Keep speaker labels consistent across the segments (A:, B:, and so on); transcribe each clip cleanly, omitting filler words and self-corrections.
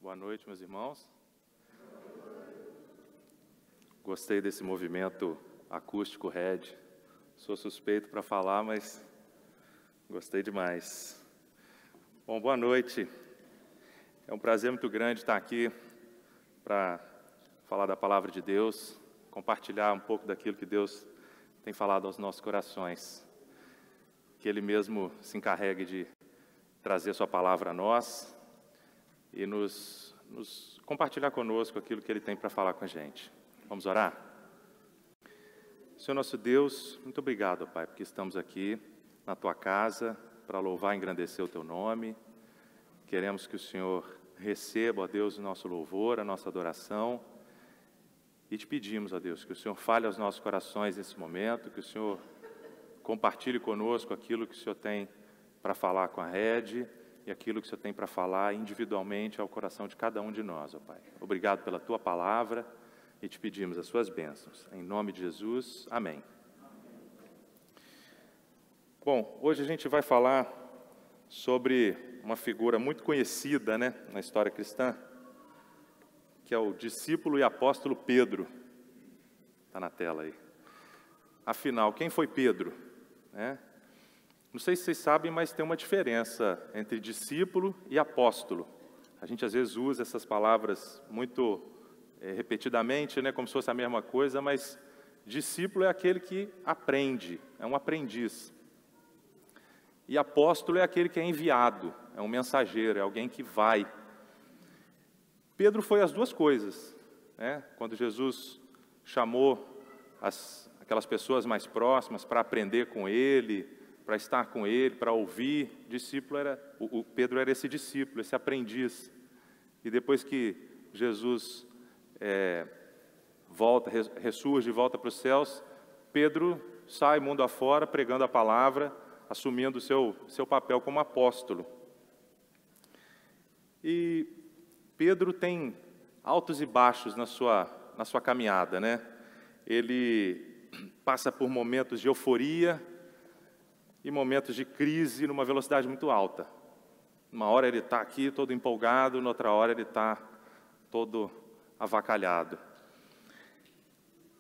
A: Boa noite, meus irmãos. Gostei desse movimento acústico Red. Sou suspeito para falar, mas gostei demais. Bom, boa noite. É um prazer muito grande estar aqui para falar da palavra de Deus, compartilhar um pouco daquilo que Deus tem falado aos nossos corações. Que Ele mesmo se encarregue de trazer sua palavra a nós e nos compartilhar conosco aquilo que Ele tem para falar com a gente. Vamos orar? Senhor nosso Deus, muito obrigado, Pai, porque estamos aqui na Tua casa para louvar e engrandecer o Teu nome. Queremos que o Senhor receba, ó Deus, o nosso louvor, a nossa adoração. E te pedimos, ó Deus, que o Senhor fale aos nossos corações nesse momento, que o Senhor compartilhe conosco aquilo que o Senhor tem para falar com a Red e aquilo que o Senhor tem para falar individualmente ao coração de cada um de nós, ó Pai. Obrigado pela Tua palavra e te pedimos as Suas bênçãos. Em nome de Jesus, amém. Bom, hoje a gente vai falar sobre uma figura muito conhecida, né, na história cristã, que é o discípulo e apóstolo Pedro. Está na tela aí. Afinal, quem foi Pedro? Não sei se vocês sabem, mas tem uma diferença entre discípulo e apóstolo. A gente às vezes usa essas palavras muito repetidamente, né, como se fosse a mesma coisa, mas discípulo é aquele que aprende, é um aprendiz. E apóstolo é aquele que é enviado, é um mensageiro, é alguém que vai. Pedro foi as duas coisas, né? Quando Jesus chamou aquelas pessoas mais próximas para aprender com ele, para estar com ele, para ouvir, Pedro era esse discípulo, esse aprendiz. E depois que Jesus ressurge e volta para os céus, Pedro sai mundo afora pregando a palavra, assumindo o seu papel como apóstolo. E Pedro tem altos e baixos na sua caminhada, né? Ele passa por momentos de euforia e momentos de crise numa velocidade muito alta. Uma hora ele está aqui todo empolgado, noutra hora ele está todo avacalhado.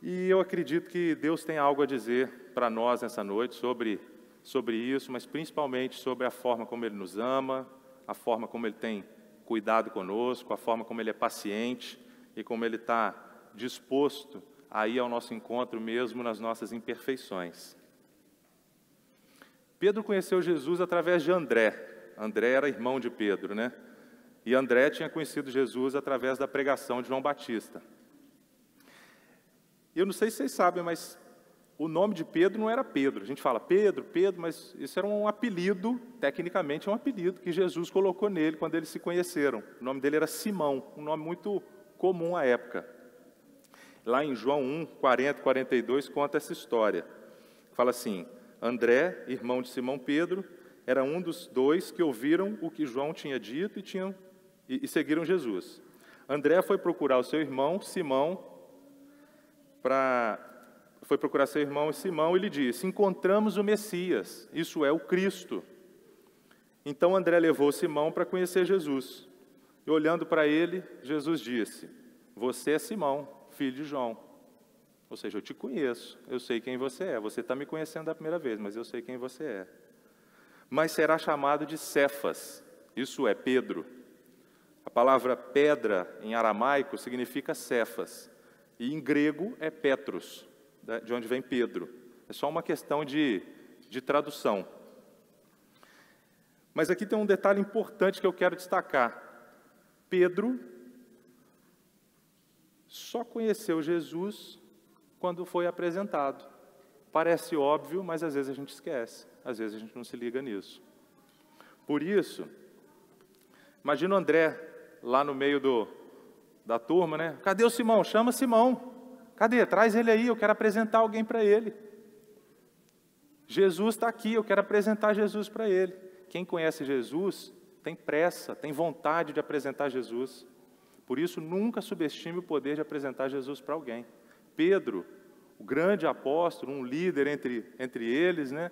A: E eu acredito que Deus tem algo a dizer para nós nessa noite sobre isso, mas principalmente sobre a forma como Ele nos ama, a forma como Ele tem cuidado conosco, a forma como Ele é paciente e como Ele está disposto a ir ao nosso encontro mesmo nas nossas imperfeições. Pedro conheceu Jesus através de André. André era irmão de Pedro, né? E André tinha conhecido Jesus através da pregação de João Batista. Eu não sei se vocês sabem, mas o nome de Pedro não era Pedro. A gente fala Pedro, Pedro, mas isso era um apelido, tecnicamente é um apelido que Jesus colocou nele quando eles se conheceram. O nome dele era Simão, um nome muito comum à época. Lá em João 1, 40, 42, conta essa história. Fala assim: André, irmão de Simão Pedro, era um dos dois que ouviram o que João tinha dito e seguiram Jesus. André foi procurar o seu irmão Simão e lhe disse: encontramos o Messias, isso é, o Cristo. Então André levou Simão para conhecer Jesus. E olhando para ele, Jesus disse: você é Simão, filho de João. Ou seja, eu te conheço, eu sei quem você é. Você está me conhecendo da primeira vez, mas eu sei quem você é. Mas será chamado de Cefas, isso é, Pedro. A palavra pedra em aramaico significa Cefas, e em grego é Petros, de onde vem Pedro. É só uma questão de tradução. Mas aqui tem um detalhe importante que eu quero destacar. Pedro só conheceu Jesus quando foi apresentado. Parece óbvio, mas às vezes a gente esquece, às vezes a gente não se liga nisso. Por isso, imagina o André lá no meio da turma, né? Cadê o Simão? Chama Simão. Cadê? Traz ele aí, eu quero apresentar alguém para ele. Jesus está aqui, eu quero apresentar Jesus para ele. Quem conhece Jesus tem pressa, tem vontade de apresentar Jesus. Por isso, nunca subestime o poder de apresentar Jesus para alguém. Pedro, o grande apóstolo, um líder entre eles, né,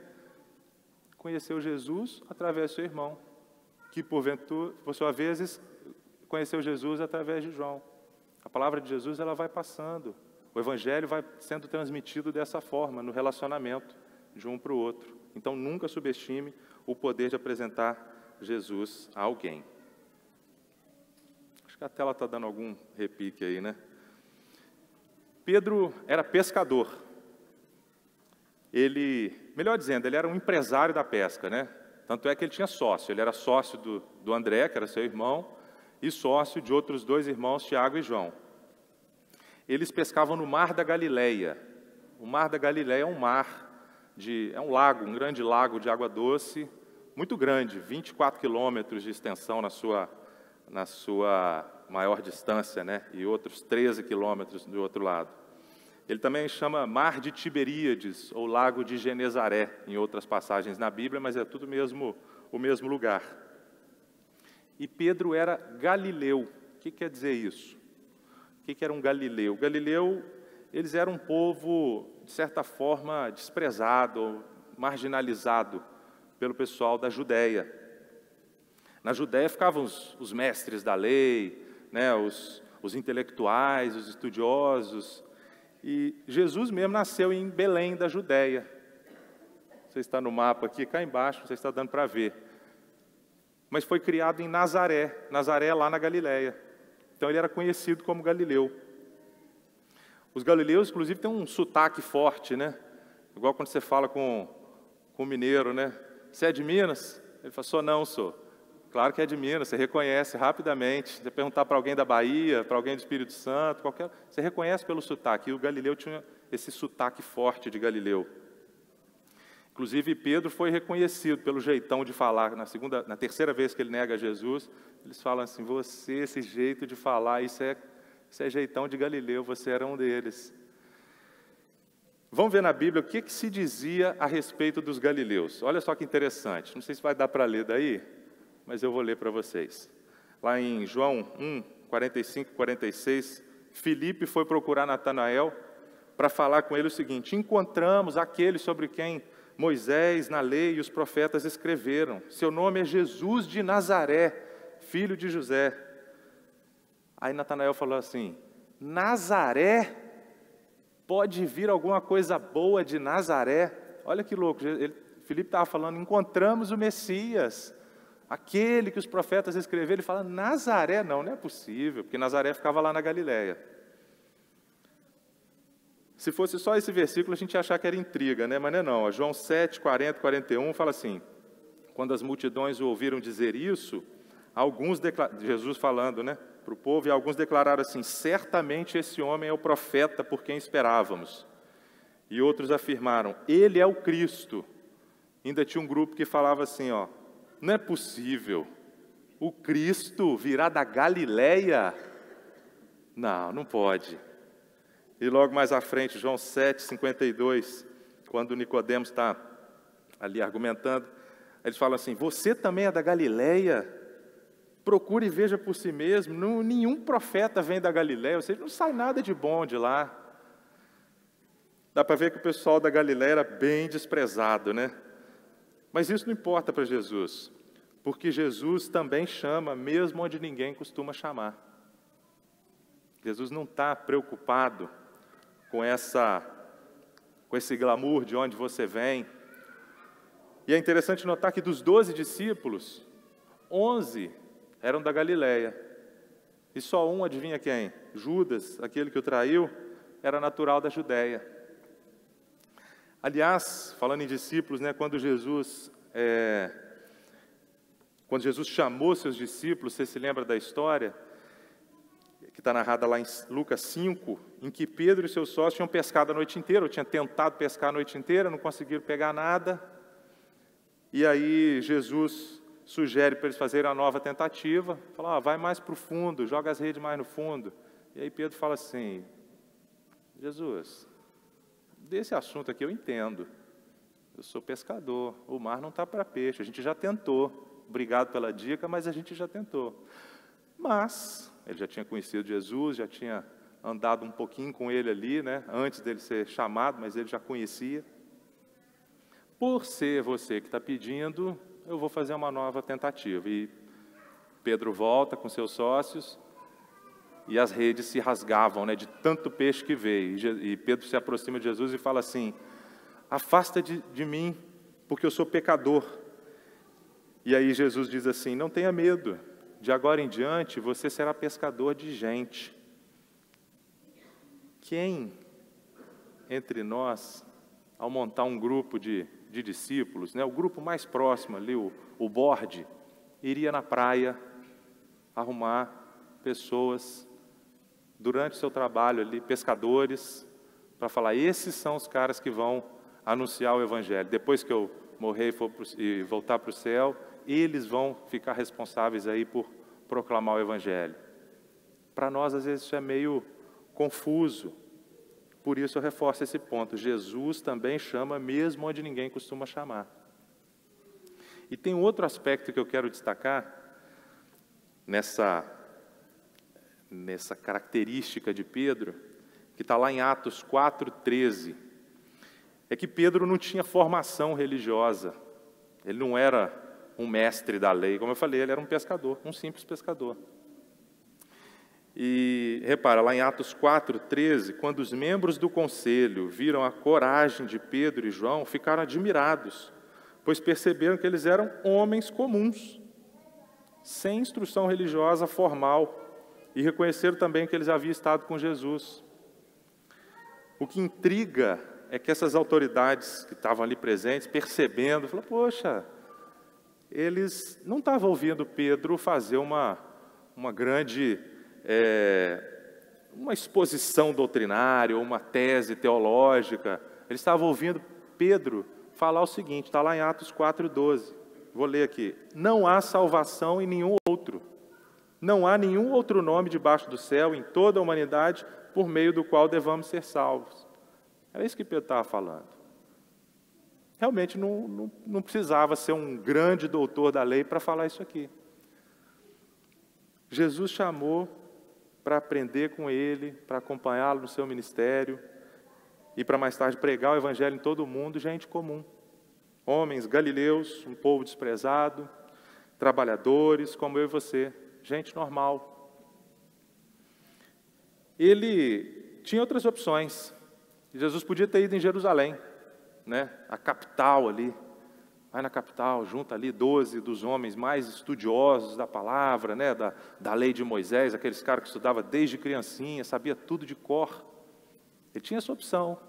A: conheceu Jesus através do seu irmão, que por sua vez conheceu Jesus através de João. A palavra de Jesus ela vai passando. O evangelho vai sendo transmitido dessa forma, no relacionamento de um para o outro. Então, nunca subestime o poder de apresentar Jesus a alguém. Acho que a tela está dando algum repique aí, né? Pedro era pescador. Melhor dizendo, ele era um empresário da pesca, né? Tanto é que ele tinha sócio. Ele era sócio do André, que era seu irmão, e sócio de outros 2 irmãos, Tiago e João. Eles pescavam no Mar da Galileia. O Mar da Galileia é um lago, um grande lago de água doce, muito grande, 24 quilômetros de extensão na sua maior distância, né? E outros 13 quilômetros do outro lado. Ele também chama Mar de Tiberíades, ou Lago de Genezaré, em outras passagens na Bíblia, mas é tudo o mesmo lugar. E Pedro era galileu. O que quer dizer isso? O que era um galileu? Galileu, eles eram um povo, de certa forma, desprezado, marginalizado pelo pessoal da Judéia. Na Judéia ficavam os mestres da lei, né, os intelectuais, os estudiosos. E Jesus mesmo nasceu em Belém, da Judéia. Você está no mapa aqui, cá embaixo, você está dando para ver. Mas foi criado em Nazaré, lá na Galileia. Então ele era conhecido como Galileu. Os galileus, inclusive, têm um sotaque forte, né? Igual quando você fala com o mineiro, né? Você é de Minas? Ele fala, sou. Claro que é de Minas, você reconhece rapidamente. Se você perguntar para alguém da Bahia, para alguém do Espírito Santo, você reconhece pelo sotaque. E o Galileu tinha esse sotaque forte de Galileu. Inclusive, Pedro foi reconhecido pelo jeitão de falar. Na terceira vez que ele nega Jesus, eles falam assim, esse jeito de falar, isso é jeitão de Galileu, você era um deles. Vamos ver na Bíblia o que se dizia a respeito dos galileus. Olha só que interessante, não sei se vai dar para ler daí, mas eu vou ler para vocês. Lá em João 1, 45 e 46, Filipe foi procurar Natanael para falar com ele o seguinte, encontramos aquele sobre quem Moisés, na lei e os profetas escreveram. Seu nome é Jesus de Nazaré, filho de José. Aí Natanael falou assim, Nazaré? Pode vir alguma coisa boa de Nazaré? Olha que louco, Filipe estava falando, encontramos o Messias, aquele que os profetas escreveram. Ele fala, Nazaré? Não é possível, porque Nazaré ficava lá na Galileia. Se fosse só esse versículo, a gente ia achar que era intriga, né? Mas não é não. João 7, 40, 41 fala assim, quando as multidões o ouviram dizer isso, Jesus falando, né, para o povo, e alguns declararam assim, certamente esse homem é o profeta por quem esperávamos. E outros afirmaram, ele é o Cristo. Ainda tinha um grupo que falava assim, não é possível, o Cristo virá da Galileia? Não pode. E logo mais à frente, João 7, 52, quando Nicodemos está ali argumentando, eles falam assim, você também é da Galileia? Procure e veja por si mesmo, nenhum profeta vem da Galileia, ou seja, não sai nada de bom de lá. Dá para ver que o pessoal da Galileia era bem desprezado, né? Mas isso não importa para Jesus, porque Jesus também chama, mesmo onde ninguém costuma chamar. Jesus não está preocupado com esse glamour de onde você vem. E é interessante notar que dos 12 discípulos, 11 eram da Galileia. E só um, adivinha quem? Judas, aquele que o traiu, era natural da Judéia. Aliás, falando em discípulos, né, quando Jesus chamou seus discípulos, você se lembra da história? Que está narrada lá em Lucas 5, em que Pedro e seus sócios tinham pescado a noite inteira, ou tinham tentado pescar a noite inteira, não conseguiram pegar nada. E aí Jesus sugere para eles fazerem uma nova tentativa, fala, vai mais para o fundo, joga as redes mais no fundo. E aí Pedro fala assim, Jesus, desse assunto aqui eu entendo, eu sou pescador, o mar não está para peixe, a gente já tentou, obrigado pela dica, mas a gente já tentou. Mas ele já tinha conhecido Jesus, já tinha andado um pouquinho com ele ali, né, antes dele ser chamado, mas ele já conhecia. Por ser você que está pedindo, eu vou fazer uma nova tentativa. E Pedro volta com seus sócios e as redes se rasgavam, né, de tanto peixe que veio. E Pedro se aproxima de Jesus e fala assim: afasta de mim, porque eu sou pecador. E aí Jesus diz assim: não tenha medo, de agora em diante você será pescador de gente. Quem entre nós, ao montar um grupo de discípulos, né, o grupo mais próximo ali, o board, iria na praia arrumar pessoas durante o seu trabalho ali, pescadores, para falar: esses são os caras que vão anunciar o Evangelho. Depois que eu morrer e voltar para o céu, eles vão ficar responsáveis aí por proclamar o Evangelho. Para nós, às vezes, isso é meio confuso. Por isso eu reforço esse ponto. Jesus também chama mesmo onde ninguém costuma chamar. E tem outro aspecto que eu quero destacar nessa característica de Pedro, que está lá em Atos 4:13. É que Pedro não tinha formação religiosa. Ele não era um mestre da lei. Como eu falei, ele era um pescador, um simples pescador. E repara, lá em Atos 4:13, quando os membros do conselho viram a coragem de Pedro e João, ficaram admirados, pois perceberam que eles eram homens comuns, sem instrução religiosa formal, e reconheceram também que eles haviam estado com Jesus. O que intriga é que essas autoridades que estavam ali presentes, percebendo, falaram: poxa, eles não estavam ouvindo Pedro fazer uma grande uma exposição doutrinária, ou uma tese teológica. Eles estavam ouvindo Pedro falar o seguinte, está lá em Atos 4:12. Vou ler aqui: não há salvação em nenhum outro. Não há nenhum outro nome debaixo do céu, em toda a humanidade, por meio do qual devamos ser salvos. Era isso que Pedro estava falando. Realmente não precisava ser um grande doutor da lei para falar isso aqui. Jesus chamou para aprender com ele, para acompanhá-lo no seu ministério, e para mais tarde pregar o Evangelho em todo o mundo, gente comum. Homens galileus, um povo desprezado, trabalhadores como eu e você, gente normal. Ele tinha outras opções. Jesus podia ter ido em Jerusalém, né, a capital ali. Vai na capital, junta ali 12 dos homens mais estudiosos da palavra, né, da lei de Moisés, aqueles caras que estudavam desde criancinha, sabia tudo de cor. Ele tinha essa opção,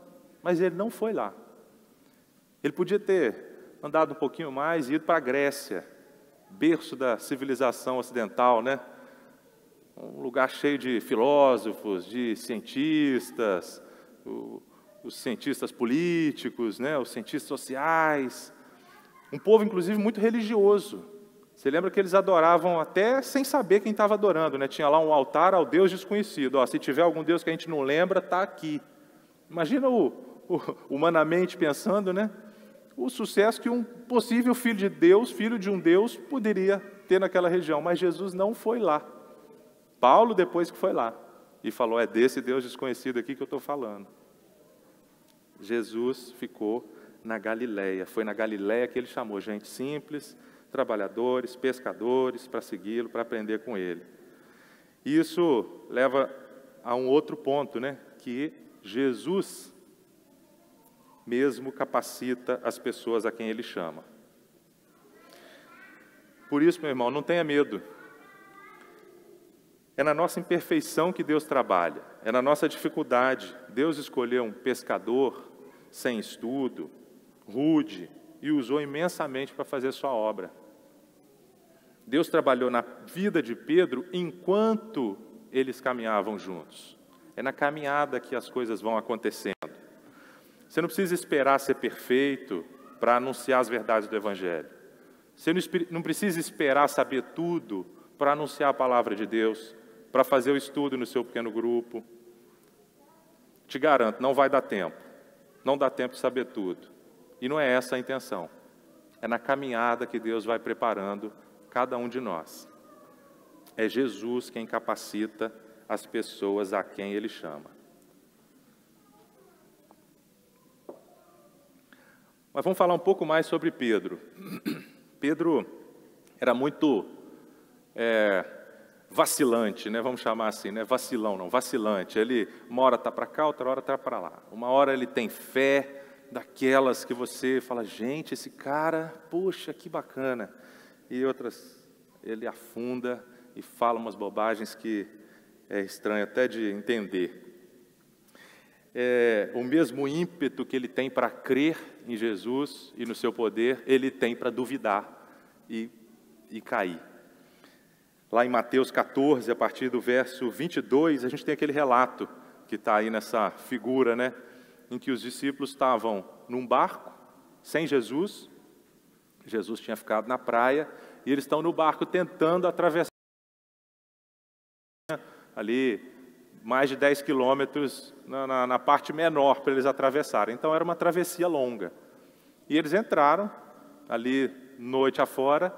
A: mas ele não foi lá. Ele podia ter andado um pouquinho mais e ido para a Grécia, berço da civilização ocidental, né? Um lugar cheio de filósofos, de cientistas, os cientistas políticos, né? Os cientistas sociais. Um povo, inclusive, muito religioso. Você lembra que eles adoravam até sem saber quem estava adorando, né? Tinha lá um altar ao Deus desconhecido. Ó, se tiver algum Deus que a gente não lembra, está aqui. Imagina humanamente pensando, né? O sucesso que um possível filho de Deus, filho de um Deus, poderia ter naquela região. Mas Jesus não foi lá. Paulo depois que foi lá e falou: é desse Deus desconhecido aqui que eu estou falando. Jesus ficou na Galileia. Foi na Galileia que ele chamou gente simples, trabalhadores, pescadores, para segui-lo, para aprender com ele. Isso leva a um outro ponto, né? Que Jesus mesmo capacita as pessoas a quem ele chama. Por isso, meu irmão, não tenha medo. É na nossa imperfeição que Deus trabalha, é na nossa dificuldade. Deus escolheu um pescador sem estudo, rude, e usou imensamente para fazer sua obra. Deus trabalhou na vida de Pedro enquanto eles caminhavam juntos. É na caminhada que as coisas vão acontecendo. Você não precisa esperar ser perfeito para anunciar as verdades do Evangelho. Você não precisa esperar saber tudo para anunciar a palavra de Deus, para fazer o estudo no seu pequeno grupo. Te garanto, não vai dar tempo. Não dá tempo de saber tudo. E não é essa a intenção. É na caminhada que Deus vai preparando cada um de nós. É Jesus quem capacita as pessoas a quem Ele chama. Mas vamos falar um pouco mais sobre Pedro. Pedro era muito vacilante, né? Vamos chamar assim, né? Vacilão não, vacilante. Ele uma hora está para cá, outra hora está para lá. Uma hora ele tem fé, daquelas que você fala, gente, esse cara, puxa, que bacana. E outras, ele afunda e fala umas bobagens que é estranho até de entender. O mesmo ímpeto que ele tem para crer em Jesus e no seu poder, ele tem para duvidar e cair. Lá em Mateus 14, a partir do verso 22, a gente tem aquele relato que está aí nessa figura, né? Em que os discípulos estavam num barco, sem Jesus. Jesus tinha ficado na praia, e eles estão no barco tentando atravessar ali mais de 10 quilômetros na parte menor para eles atravessarem. Então era uma travessia longa. E eles entraram ali noite afora,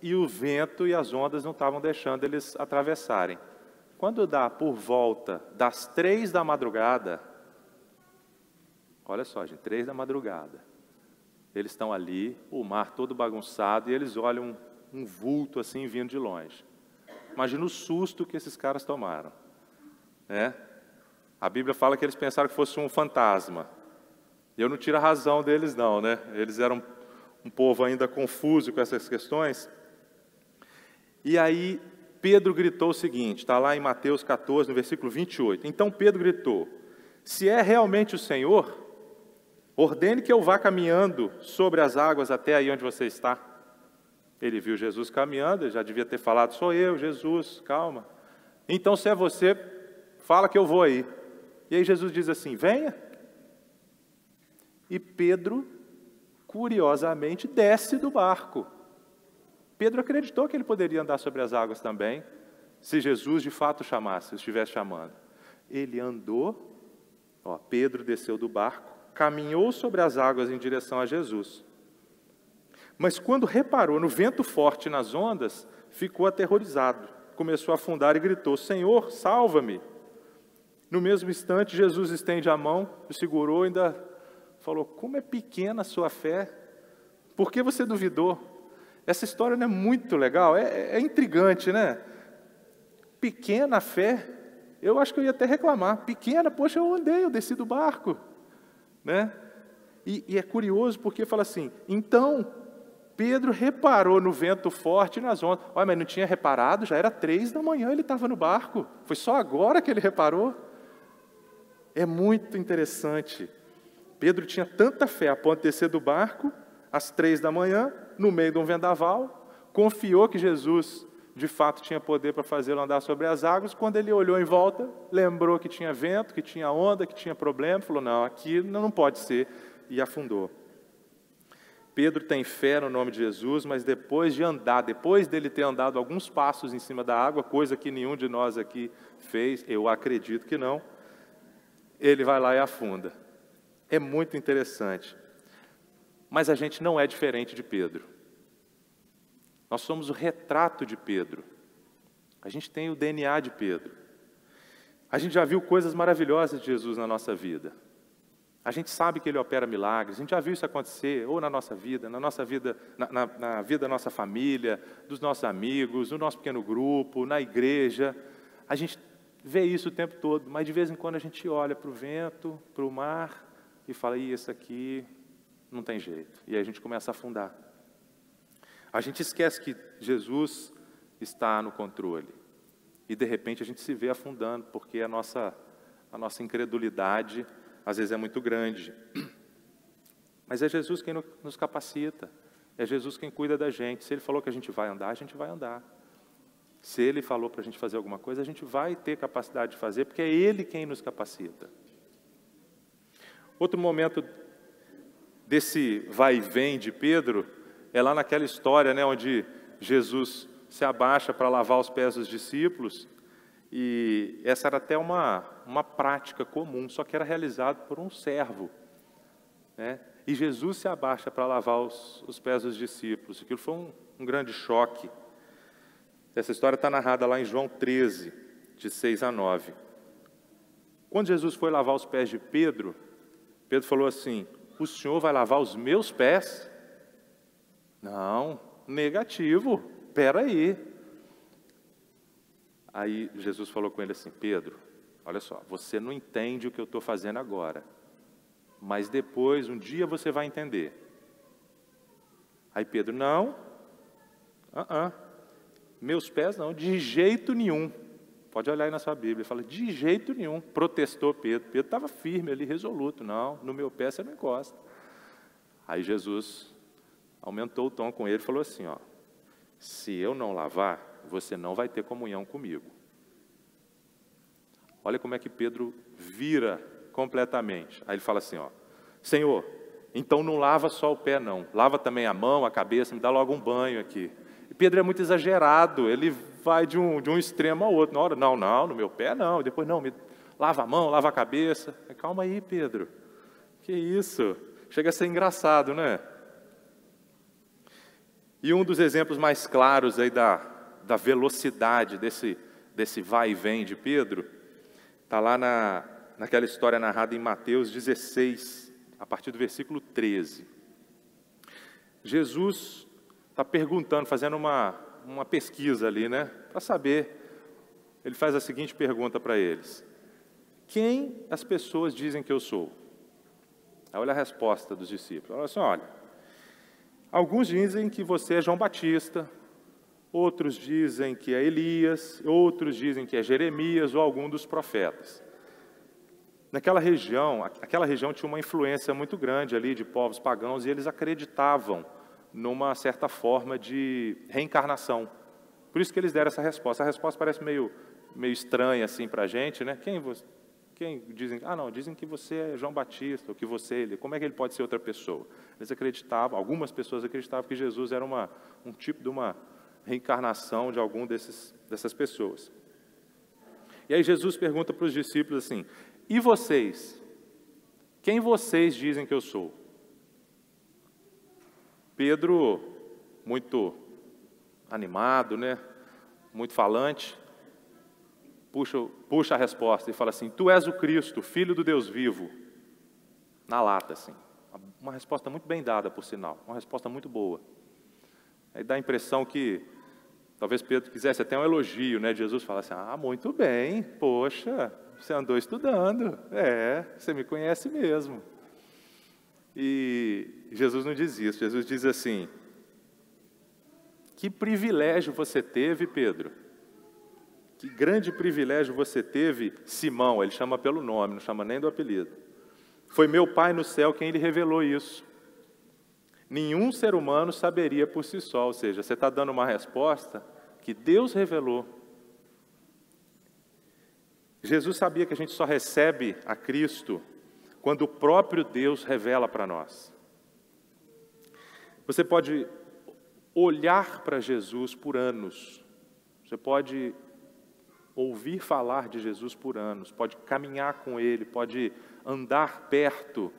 A: e o vento e as ondas não estavam deixando eles atravessarem. Quando dá por volta das 3 da madrugada, olha só, gente, 3 da madrugada, eles estão ali, o mar todo bagunçado, e eles olham um vulto assim vindo de longe. Imagina o susto que esses caras tomaram, né? A Bíblia fala que eles pensaram que fosse um fantasma. E eu não tiro a razão deles não, né? Eles eram um povo ainda confuso com essas questões. E aí Pedro gritou o seguinte, está lá em Mateus 14, no versículo 28. Então Pedro gritou, se é realmente o Senhor, ordene que eu vá caminhando sobre as águas até aí onde você está. Ele viu Jesus caminhando, ele já devia ter falado, sou eu, Jesus, calma. Então, se é você, fala que eu vou aí. E aí Jesus diz assim, venha. E Pedro, curiosamente, desce do barco. Pedro acreditou que ele poderia andar sobre as águas também, se Jesus de fato chamasse, estivesse chamando. Ele andou, Pedro desceu do barco, caminhou sobre as águas em direção a Jesus. Mas quando reparou no vento forte e nas ondas, ficou aterrorizado. Começou a afundar e gritou, Senhor, salva-me. No mesmo instante, Jesus estende a mão, o segurou e ainda falou, como é pequena a sua fé, por que você duvidou? Essa história não é muito legal, é intrigante, né? Pequena fé, eu acho que eu ia até reclamar, pequena, poxa, eu desci do barco, né? E é curioso porque fala assim, então Pedro reparou no vento forte e nas ondas. Olha, mas não tinha reparado, já era 3 da manhã, ele estava no barco. Foi só agora que ele reparou. É muito interessante. Pedro tinha tanta fé a ponto de descer do barco, às 3 da manhã, no meio de um vendaval, confiou que Jesus, de fato, tinha poder para fazê-lo andar sobre as águas. Quando ele olhou em volta, lembrou que tinha vento, que tinha onda, que tinha problema, falou, não, aqui não pode ser, e afundou. Pedro tem fé no nome de Jesus, mas depois dele ter andado alguns passos em cima da água, coisa que nenhum de nós aqui fez, eu acredito que não, ele vai lá e afunda. É muito interessante. Mas a gente não é diferente de Pedro. Nós somos o retrato de Pedro. A gente tem o DNA de Pedro. A gente já viu coisas maravilhosas de Jesus na nossa vida. A gente sabe que Ele opera milagres, a gente já viu isso acontecer, ou na nossa vida, na vida da nossa família, dos nossos amigos, no nosso pequeno grupo, na igreja. A gente vê isso o tempo todo, mas de vez em quando a gente olha para o vento, para o mar, e fala, isso aqui não tem jeito. E aí a gente começa a afundar. A gente esquece que Jesus está no controle. E de repente a gente se vê afundando, porque a nossa incredulidade às vezes é muito grande. Mas é Jesus quem nos capacita. É Jesus quem cuida da gente. Se Ele falou que a gente vai andar, a gente vai andar. Se Ele falou para a gente fazer alguma coisa, a gente vai ter capacidade de fazer, porque é Ele quem nos capacita. Outro momento desse vai e vem de Pedro é lá naquela história, né, onde Jesus se abaixa para lavar os pés dos discípulos, e essa era até uma prática comum, só que era realizado por um servo, né? E Jesus se abaixa para lavar os pés dos discípulos. Aquilo foi um grande choque. Essa história está narrada lá em João 13, de 6 a 9. Quando Jesus foi lavar os pés de Pedro, Pedro falou assim, o Senhor vai lavar os meus pés? Não, negativo, espera aí. Aí Jesus falou com ele assim: Pedro, olha só, você não entende o que eu estou fazendo agora, mas depois, um dia você vai entender. Aí Pedro: não, meus pés não, de jeito nenhum. Pode olhar aí na sua Bíblia, ele fala: de jeito nenhum. Protestou Pedro. Pedro estava firme ali, resoluto: não, no meu pé você não encosta. Aí Jesus aumentou o tom com ele e falou assim: ó, se eu não lavar, você não vai ter comunhão comigo. Olha como é que Pedro vira completamente. Aí ele fala assim: ó, Senhor, então não lava só o pé não, lava também a mão, a cabeça, me dá logo um banho aqui. E Pedro é muito exagerado, ele vai de um extremo ao outro. Na hora: não, no meu pé não. E depois: não, me lava a mão, lava a cabeça. Calma aí, Pedro, que isso? Chega a ser engraçado, né? E um dos exemplos mais claros aí da velocidade desse vai e vem de Pedro, está lá naquela história narrada em Mateus 16, a partir do versículo 13. Jesus está perguntando, fazendo uma pesquisa ali, né, para saber. Ele faz a seguinte pergunta para eles: quem as pessoas dizem que eu sou? Aí olha a resposta dos discípulos. Olha assim: olha, alguns dizem que você é João Batista, outros dizem que é Elias, outros dizem que é Jeremias ou algum dos profetas. Aquela região tinha uma influência muito grande ali de povos pagãos, e eles acreditavam numa certa forma de reencarnação. Por isso que eles deram essa resposta. A resposta parece meio estranha assim para a gente, né? Quem dizem? Dizem que você é João Batista, ou que você, como é que ele pode ser outra pessoa? Eles acreditavam, algumas pessoas acreditavam que Jesus era um tipo de uma reencarnação de algum dessas pessoas. E aí Jesus pergunta para os discípulos assim: e vocês? Quem vocês dizem que eu sou? Pedro, muito animado, né? Muito falante, puxa a resposta e fala assim: tu és o Cristo, Filho do Deus vivo. Na lata, assim. Uma resposta muito bem dada, por sinal. Uma resposta muito boa. Aí dá a impressão que talvez Pedro quisesse até um elogio, né? Jesus fala assim: muito bem, poxa, você andou estudando. Você me conhece mesmo. E Jesus não diz isso. Jesus diz assim: que privilégio você teve, Pedro. Que grande privilégio você teve, Simão. Ele chama pelo nome, não chama nem do apelido. Foi meu Pai no céu quem lhe revelou isso. Nenhum ser humano saberia por si só. Ou seja, você está dando uma resposta que Deus revelou. Jesus sabia que a gente só recebe a Cristo quando o próprio Deus revela para nós. Você pode olhar para Jesus por anos. Você pode ouvir falar de Jesus por anos, pode caminhar com Ele, pode andar perto,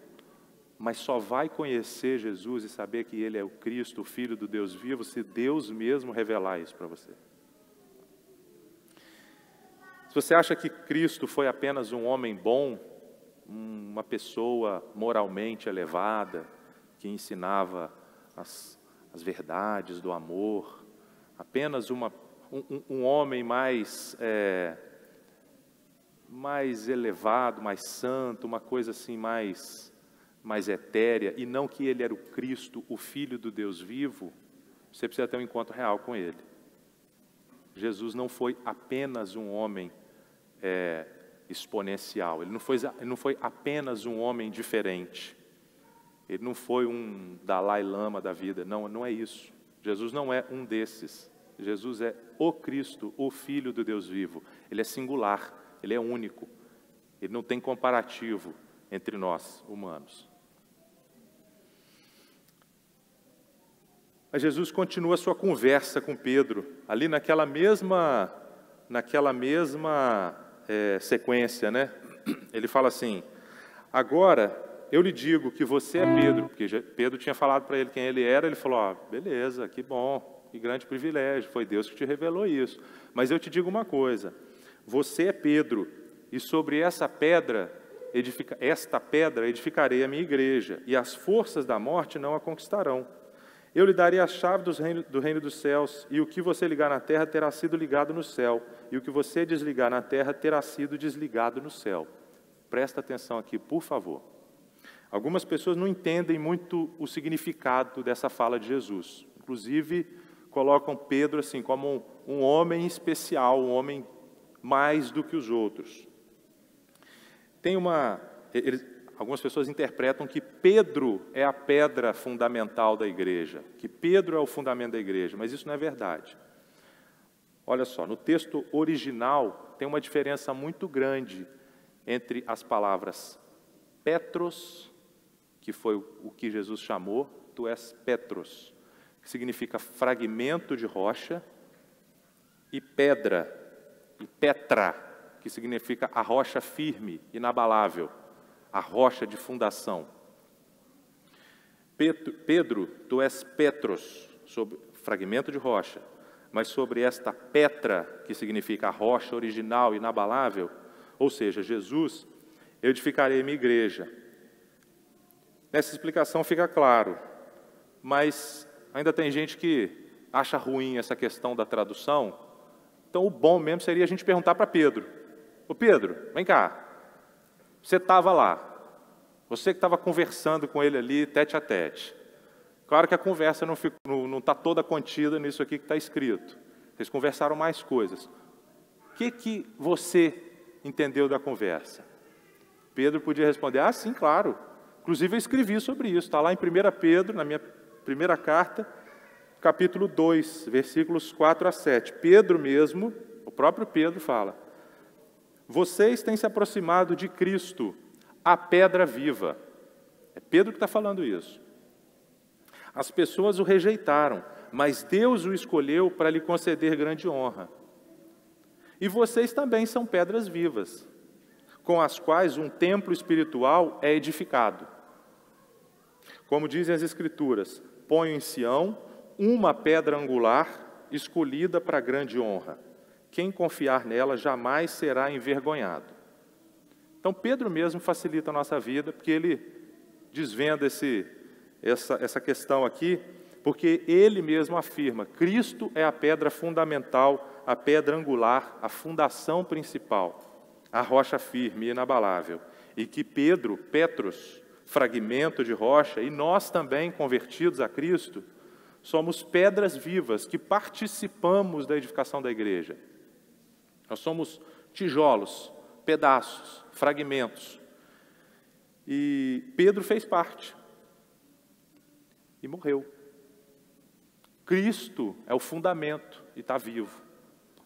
A: mas só vai conhecer Jesus e saber que Ele é o Cristo, o Filho do Deus vivo, se Deus mesmo revelar isso para você. Se você acha que Cristo foi apenas um homem bom, uma pessoa moralmente elevada, que ensinava as verdades do amor, apenas um homem mais elevado, mais santo, uma coisa assim mais etérea, e não que ele era o Cristo, o Filho do Deus vivo, você precisa ter um encontro real com ele. Jesus não foi apenas um homem exponencial, ele não foi apenas um homem diferente, ele não foi um Dalai Lama da vida, não é isso. Jesus não é um desses. Jesus é o Cristo, o Filho do Deus vivo. Ele é singular, ele é único. Ele não tem comparativo entre nós, humanos. Mas Jesus continua a sua conversa com Pedro, ali naquela mesma sequência, né? Ele fala assim: agora eu lhe digo que você é Pedro, porque Pedro tinha falado para ele quem ele era, ele falou: beleza, que bom, que grande privilégio, foi Deus que te revelou isso. Mas eu te digo uma coisa: você é Pedro, e sobre esta pedra edificarei a minha igreja, e as forças da morte não a conquistarão. Eu lhe darei a chave do reino dos céus, e o que você ligar na terra terá sido ligado no céu, e o que você desligar na terra terá sido desligado no céu. Presta atenção aqui, por favor. Algumas pessoas não entendem muito o significado dessa fala de Jesus. Inclusive, colocam Pedro assim como um homem especial, um homem mais do que os outros. Algumas pessoas interpretam que Pedro é a pedra fundamental da igreja, que Pedro é o fundamento da igreja, mas isso não é verdade. Olha só, no texto original tem uma diferença muito grande entre as palavras Petros, que foi o que Jesus chamou, tu és Petros, que significa fragmento de rocha, e pedra, e Petra, que significa a rocha firme, inabalável, a rocha de fundação. Pedro, tu és Petros, sobre fragmento de rocha, mas sobre esta Petra, que significa a rocha original, inabalável, ou seja, Jesus, eu edificarei minha igreja. Nessa explicação fica claro, mas ainda tem gente que acha ruim essa questão da tradução, então o bom mesmo seria a gente perguntar para Pedro. Ô Pedro, vem cá, você estava lá, você que estava conversando com ele ali, tete a tete. Claro que a conversa não está toda contida nisso aqui que está escrito. Eles conversaram mais coisas. O que você entendeu da conversa? Pedro podia responder, sim, claro. Inclusive eu escrevi sobre isso, está lá em 1 Pedro, na minha primeira carta, capítulo 2, versículos 4 a 7. Pedro mesmo, o próprio Pedro fala, vocês têm se aproximado de Cristo, a pedra viva. É Pedro que está falando isso. As pessoas o rejeitaram, mas Deus o escolheu para lhe conceder grande honra. E vocês também são pedras vivas, com as quais um templo espiritual é edificado. Como dizem as Escrituras, ponho em Sião uma pedra angular escolhida para grande honra. Quem confiar nela jamais será envergonhado. Então Pedro mesmo facilita a nossa vida, porque ele desvenda essa questão aqui, porque ele mesmo afirma, Cristo é a pedra fundamental, a pedra angular, a fundação principal, a rocha firme e inabalável, e que Petros, fragmento de rocha, e nós também, convertidos a Cristo, somos pedras vivas que participamos da edificação da igreja. Nós somos tijolos, pedaços, fragmentos. E Pedro fez parte. E morreu. Cristo é o fundamento e está vivo.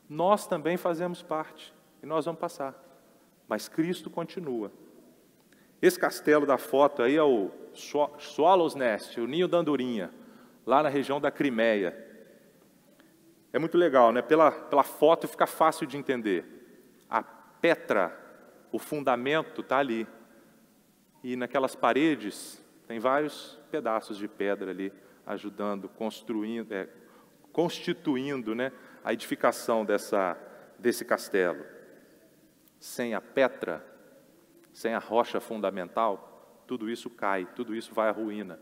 A: Nós também fazemos parte e nós vamos passar. Mas Cristo continua. Esse castelo da foto aí é o Swallows Nest, o ninho da andorinha, lá na região da Crimeia. É muito legal, né? Pela foto fica fácil de entender. A Petra, o fundamento está ali. E naquelas paredes tem vários pedaços de pedra ali, ajudando, constituindo, né, a edificação desse castelo. Sem a Petra, sem a rocha fundamental, tudo isso cai, tudo isso vai à ruína.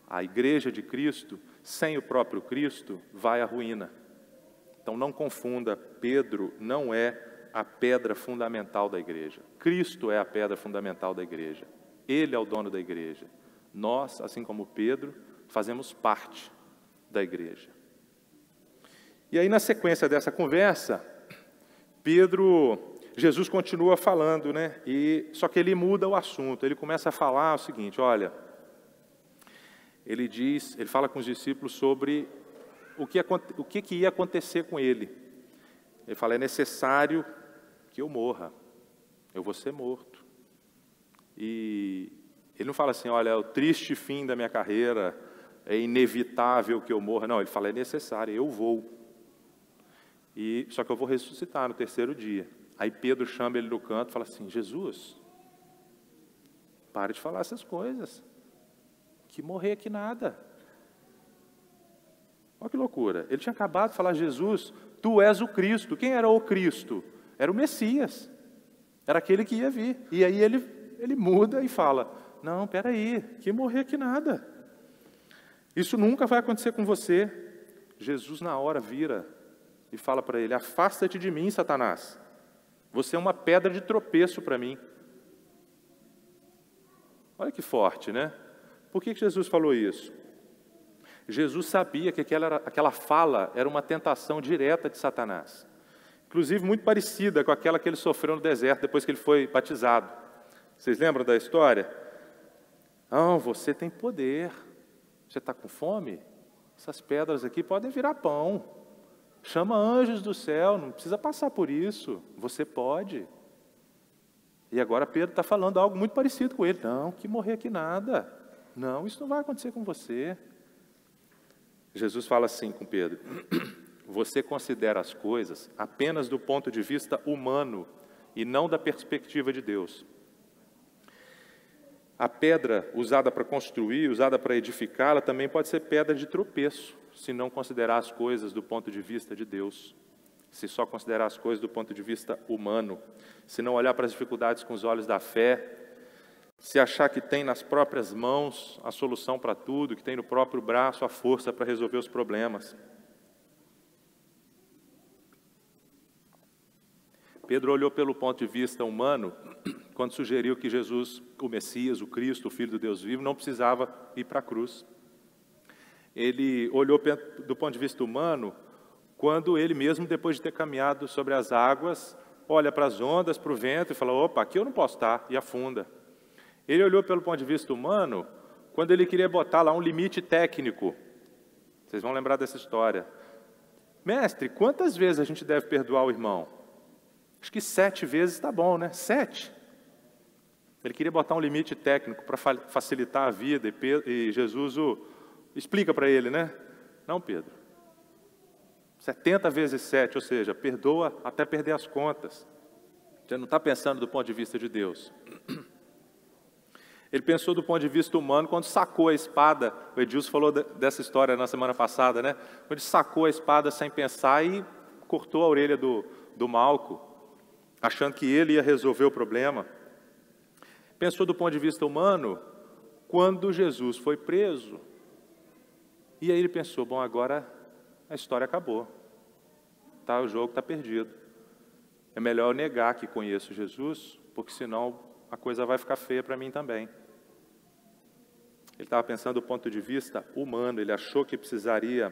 A: A igreja de Cristo, sem o próprio Cristo, vai à ruína. Então não confunda, Pedro não é a pedra fundamental da igreja. Cristo é a pedra fundamental da igreja. Ele é o dono da igreja. Nós, assim como Pedro, fazemos parte da igreja. E aí, na sequência dessa conversa, Jesus continua falando, né? Só que ele muda o assunto. Ele começa a falar o seguinte, olha, ele fala com os discípulos sobre o que ia acontecer com ele. Ele fala, é necessário que eu morra, eu vou ser morto. E ele não fala assim, olha, é o triste fim da minha carreira, é inevitável que eu morra. Não, ele fala, é necessário, eu vou. Só que eu vou ressuscitar no terceiro dia. Aí Pedro chama ele no canto e fala assim, Jesus, para de falar essas coisas, que morrer que nada. Olha que loucura, ele tinha acabado de falar, Jesus, tu és o Cristo. Quem era o Cristo? Era o Messias, era aquele que ia vir. E aí ele muda e fala, não, peraí, que morrer que nada. Isso nunca vai acontecer com você. Jesus na hora vira e fala para ele: afasta-te de mim, Satanás. Você é uma pedra de tropeço para mim. Olha que forte, né? Por que Jesus falou isso? Jesus sabia que aquela fala era uma tentação direta de Satanás. Inclusive muito parecida com aquela que ele sofreu no deserto depois que ele foi batizado. Vocês lembram da história? Não, você tem poder. Você está com fome? Essas pedras aqui podem virar pão. Chama anjos do céu, não precisa passar por isso. Você pode. E agora Pedro está falando algo muito parecido com ele. Não, que morrer aqui nada. Não, isso não vai acontecer com você. Jesus fala assim com Pedro: você considera as coisas apenas do ponto de vista humano e não da perspectiva de Deus. A pedra usada para construir, usada para edificá-la, também pode ser pedra de tropeço, se não considerar as coisas do ponto de vista de Deus. Se só considerar as coisas do ponto de vista humano, se não olhar para as dificuldades com os olhos da fé, se achar que tem nas próprias mãos a solução para tudo, que tem no próprio braço a força para resolver os problemas. Pedro olhou pelo ponto de vista humano quando sugeriu que Jesus, o Messias, o Cristo, o Filho do Deus vivo, não precisava ir para a cruz. Ele olhou do ponto de vista humano quando ele mesmo, depois de ter caminhado sobre as águas, olha para as ondas, para o vento e fala: opa, aqui eu não posso estar, e afunda. Ele olhou pelo ponto de vista humano quando ele queria botar lá um limite técnico. Vocês vão lembrar dessa história. Mestre, quantas vezes a gente deve perdoar o irmão? Acho que 7 vezes está bom, né? 7. Ele queria botar um limite técnico para facilitar a vida, e Jesus explica para ele, né? Não, Pedro. 70 vezes 7, ou seja, perdoa até perder as contas. Você não está pensando do ponto de vista de Deus. Ele pensou do ponto de vista humano quando sacou a espada. O Edilson falou dessa história na semana passada, né? Quando ele sacou a espada sem pensar e cortou a orelha do Malco, achando que ele ia resolver o problema. Pensou do ponto de vista humano quando Jesus foi preso. E aí ele pensou: bom, agora a história acabou. Tá, o jogo está perdido. É melhor eu negar que conheço Jesus, porque senão a coisa vai ficar feia para mim também. Ele estava pensando do ponto de vista humano. Ele achou que precisaria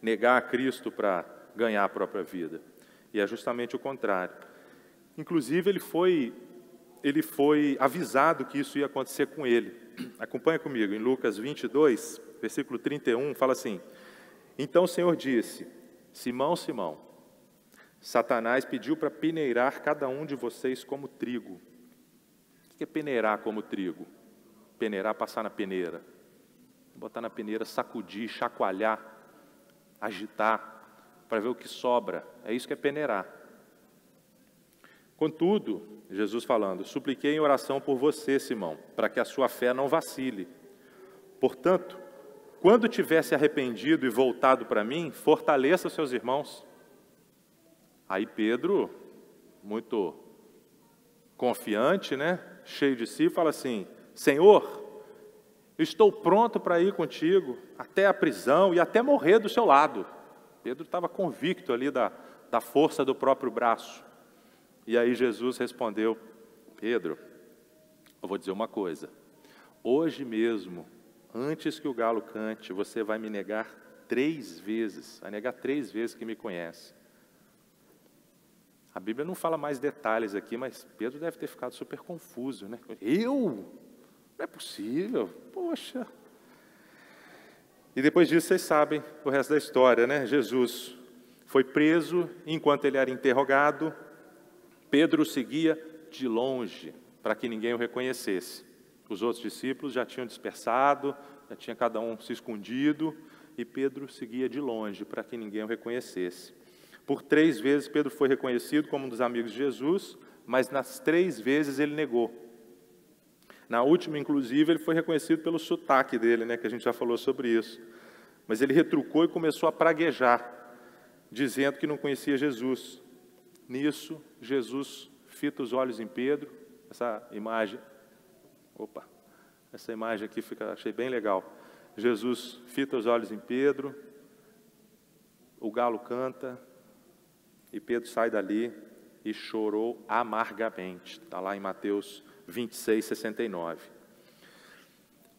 A: negar a Cristo para ganhar a própria vida. E é justamente o contrário. Inclusive, ele foi avisado que isso ia acontecer com ele. Acompanha comigo, em Lucas 22, versículo 31, fala assim: então o Senhor disse: Simão, Simão, Satanás pediu para peneirar cada um de vocês como trigo. O que é peneirar como trigo? Peneirar, passar na peneira. Botar na peneira, sacudir, chacoalhar, agitar, para ver o que sobra. É isso que é peneirar. Contudo, Jesus falando: supliquei em oração por você, Simão, para que a sua fé não vacile. Portanto, quando tiver se arrependido e voltado para mim, fortaleça seus irmãos. Aí Pedro, muito confiante, né, cheio de si, fala assim: Senhor, eu estou pronto para ir contigo até a prisão e até morrer do seu lado. Pedro estava convicto ali da força do próprio braço. E aí Jesus respondeu: Pedro, eu vou dizer uma coisa. Hoje mesmo, antes que o galo cante, você vai me negar 3 vezes. Vai negar 3 vezes que me conhece. A Bíblia não fala mais detalhes aqui, mas Pedro deve ter ficado super confuso, né? Eu? Não é possível. Poxa. E depois disso, vocês sabem o resto da história, né? Jesus foi preso. Enquanto ele era interrogado, Pedro o seguia de longe, para que ninguém o reconhecesse. Os outros discípulos já tinham dispersado, já tinha cada um se escondido, e Pedro seguia de longe, para que ninguém o reconhecesse. Por 3 vezes Pedro foi reconhecido como um dos amigos de Jesus, mas nas 3 vezes ele negou. Na última, inclusive, ele foi reconhecido pelo sotaque dele, né, que a gente já falou sobre isso. Mas ele retrucou e começou a praguejar, dizendo que não conhecia Jesus. Nisso, Jesus fita os olhos em Pedro. Essa imagem aqui achei bem legal. Jesus fita os olhos em Pedro, o galo canta, e Pedro sai dali e chorou amargamente. Está lá em Mateus 26, 69.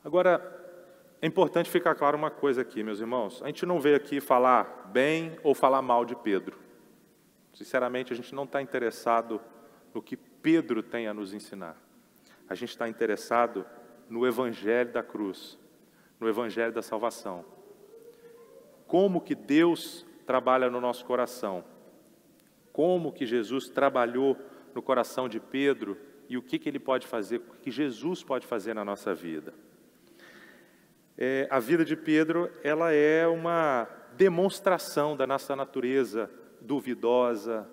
A: Agora, é importante ficar claro uma coisa aqui, meus irmãos. A gente não veio aqui falar bem ou falar mal de Pedro. Sinceramente, a gente não está interessado no que Pedro tem a nos ensinar. A gente está interessado no Evangelho da cruz, no Evangelho da salvação. Como que Deus trabalha no nosso coração. Como que Jesus trabalhou no coração de Pedro e o que ele pode fazer, o que Jesus pode fazer na nossa vida. A vida de Pedro, ela é uma demonstração da nossa natureza duvidosa,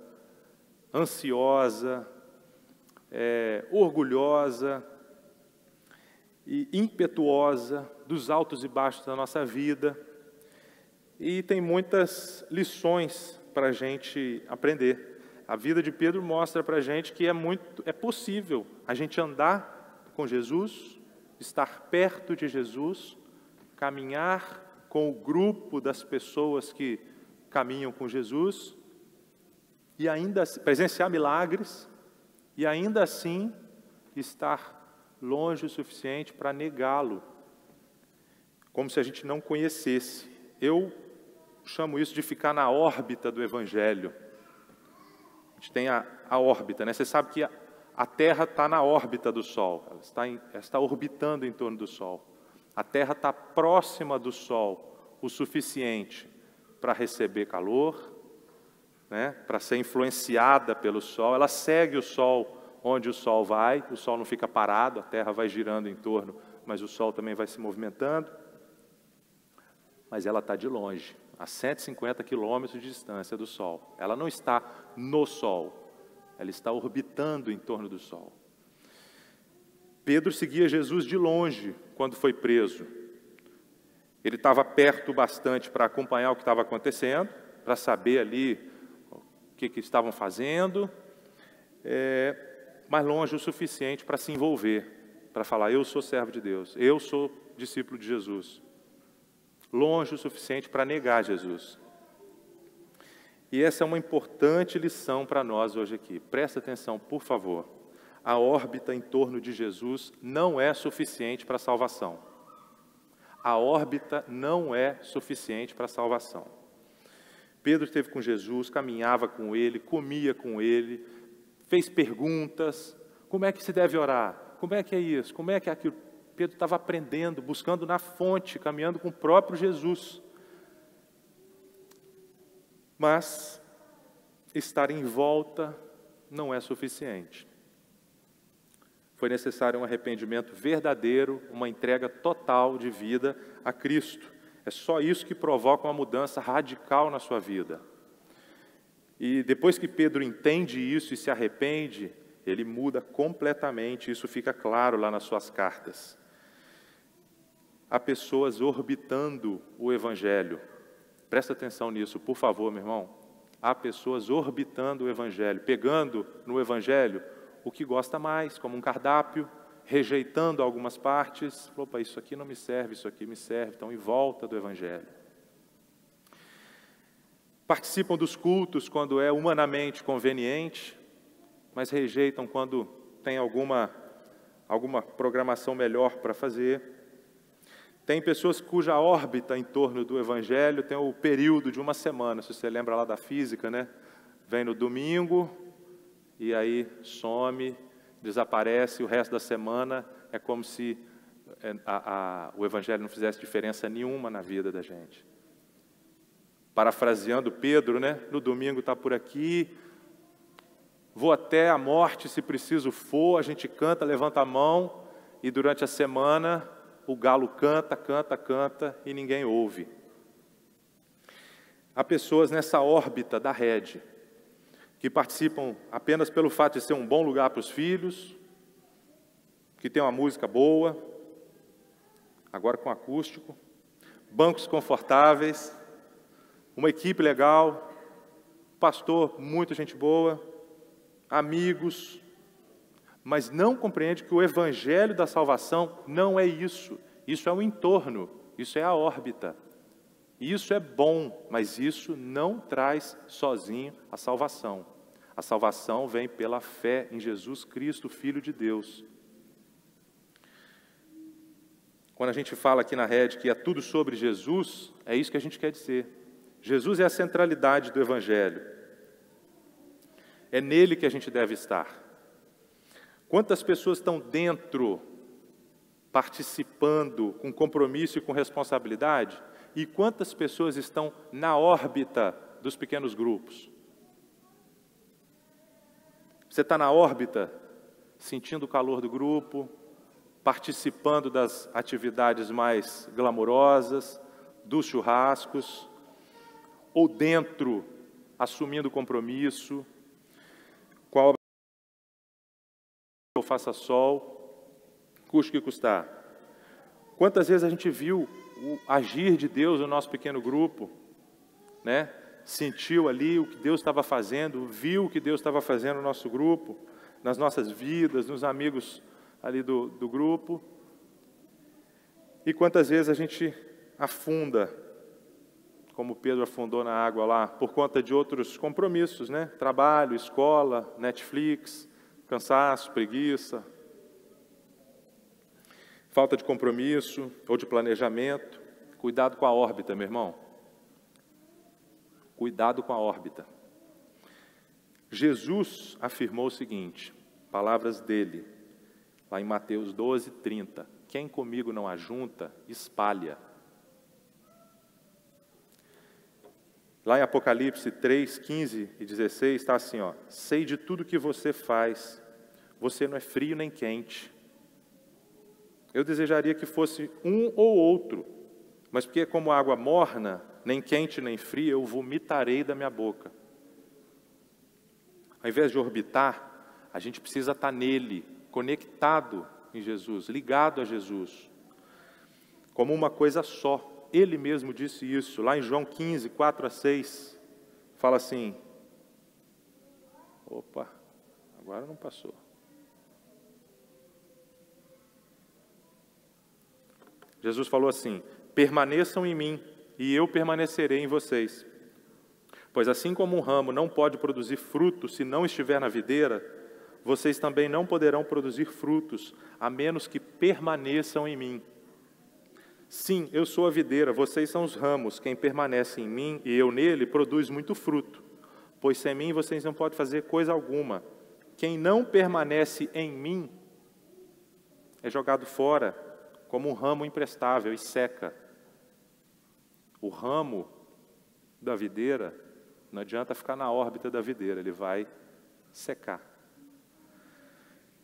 A: ansiosa, orgulhosa e impetuosa, dos altos e baixos da nossa vida. E tem muitas lições para a gente aprender. A vida de Pedro mostra para a gente que é possível a gente andar com Jesus, estar perto de Jesus, caminhar com o grupo das pessoas que caminham com Jesus, e ainda presenciar milagres, e ainda assim estar longe o suficiente para negá-lo, como se a gente não conhecesse. Eu chamo isso de ficar na órbita do Evangelho. A gente tem a órbita, né? Você sabe que a Terra está na órbita do Sol, ela está orbitando em torno do Sol. A Terra está próxima do Sol o suficiente para receber calor, né? Para ser influenciada pelo Sol. Ela segue o Sol onde o Sol vai, o Sol não fica parado, a Terra vai girando em torno, mas o Sol também vai se movimentando. Mas ela está de longe, a 150 quilômetros de distância do Sol. Ela não está no Sol, ela está orbitando em torno do Sol. Pedro seguia Jesus de longe quando foi preso. Ele estava perto bastante para acompanhar o que estava acontecendo, para saber ali o que estavam fazendo, mas longe o suficiente para se envolver, para falar: eu sou servo de Deus, eu sou discípulo de Jesus. Longe o suficiente para negar Jesus. E essa é uma importante lição para nós hoje aqui. Presta atenção, por favor. A órbita em torno de Jesus não é suficiente para a salvação. A órbita não é suficiente para a salvação. Pedro esteve com Jesus, caminhava com ele, comia com ele, fez perguntas: como é que se deve orar? Como é que é isso? Como é que é aquilo? Pedro estava aprendendo, buscando na fonte, caminhando com o próprio Jesus. Mas estar em volta não é suficiente. Foi necessário um arrependimento verdadeiro, uma entrega total de vida a Cristo. É só isso que provoca uma mudança radical na sua vida. E depois que Pedro entende isso e se arrepende, ele muda completamente, isso fica claro lá nas suas cartas. Há pessoas orbitando o Evangelho. Presta atenção nisso, por favor, meu irmão. Há pessoas orbitando o Evangelho, pegando no Evangelho o que gosta mais, como um cardápio, rejeitando algumas partes. Opa, isso aqui não me serve, isso aqui me serve. Estão em volta do Evangelho. Participam dos cultos quando é humanamente conveniente, mas rejeitam quando tem alguma programação melhor para fazer. Tem pessoas cuja órbita em torno do Evangelho tem o período de uma semana. Se você lembra lá da física, né? Vem no domingo e aí some, desaparece, o resto da semana é como se o Evangelho não fizesse diferença nenhuma na vida da gente. Parafraseando Pedro, né? No domingo está por aqui, vou até a morte se preciso for, a gente canta, levanta a mão, e durante a semana o galo canta, canta, canta e ninguém ouve. Há pessoas nessa órbita da rede que participam apenas pelo fato de ser um bom lugar para os filhos, que tem uma música boa, agora com acústico, bancos confortáveis, uma equipe legal, pastor, muita gente boa, amigos, mas não compreende que o Evangelho da salvação não é isso. Isso é um entorno, isso é a órbita. Isso é bom, mas isso não traz sozinho a salvação. A salvação vem pela fé em Jesus Cristo, Filho de Deus. Quando a gente fala aqui na rede que é tudo sobre Jesus, é isso que a gente quer dizer. Jesus é a centralidade do Evangelho. É nele que a gente deve estar. Quantas pessoas estão dentro, participando, com compromisso e com responsabilidade? E quantas pessoas estão na órbita dos pequenos grupos? Você está na órbita, sentindo o calor do grupo, participando das atividades mais glamurosas, dos churrascos, ou dentro, assumindo compromisso, com a obra ou faça sol, custe o que custar. Quantas vezes a gente viu o agir de Deus no nosso pequeno grupo, né? Sentiu ali o que Deus estava fazendo, viu o que Deus estava fazendo no nosso grupo, nas nossas vidas, nos amigos ali do grupo. E quantas vezes a gente afunda, como Pedro afundou na água lá, por conta de outros compromissos, né? Trabalho, escola, Netflix, cansaço, preguiça, falta de compromisso ou de planejamento. Cuidado com a órbita, meu irmão. Cuidado com a órbita. Jesus afirmou o seguinte, palavras dele, lá em Mateus 12:30. Quem comigo não ajunta, espalha. Lá em Apocalipse 3:15 e 16 está assim, ó: sei de tudo que você faz, você não é frio nem quente. Eu desejaria que fosse um ou outro, mas porque é como água morna, nem quente nem fria, eu vomitarei da minha boca. Ao invés de orbitar, a gente precisa estar nele, conectado em Jesus, ligado a Jesus, como uma coisa só. Ele mesmo disse isso, lá em João 15, 4-6, fala assim, opa, agora não passou. Jesus falou assim, permaneçam em mim, e eu permanecerei em vocês. Pois assim como um ramo não pode produzir frutos se não estiver na videira, vocês também não poderão produzir frutos, a menos que permaneçam em mim. Sim, eu sou a videira, vocês são os ramos. Quem permanece em mim e eu nele, produz muito fruto. Pois sem mim vocês não podem fazer coisa alguma. Quem não permanece em mim é jogado fora, como um ramo imprestável, e seca. O ramo da videira, não adianta ficar na órbita da videira, ele vai secar.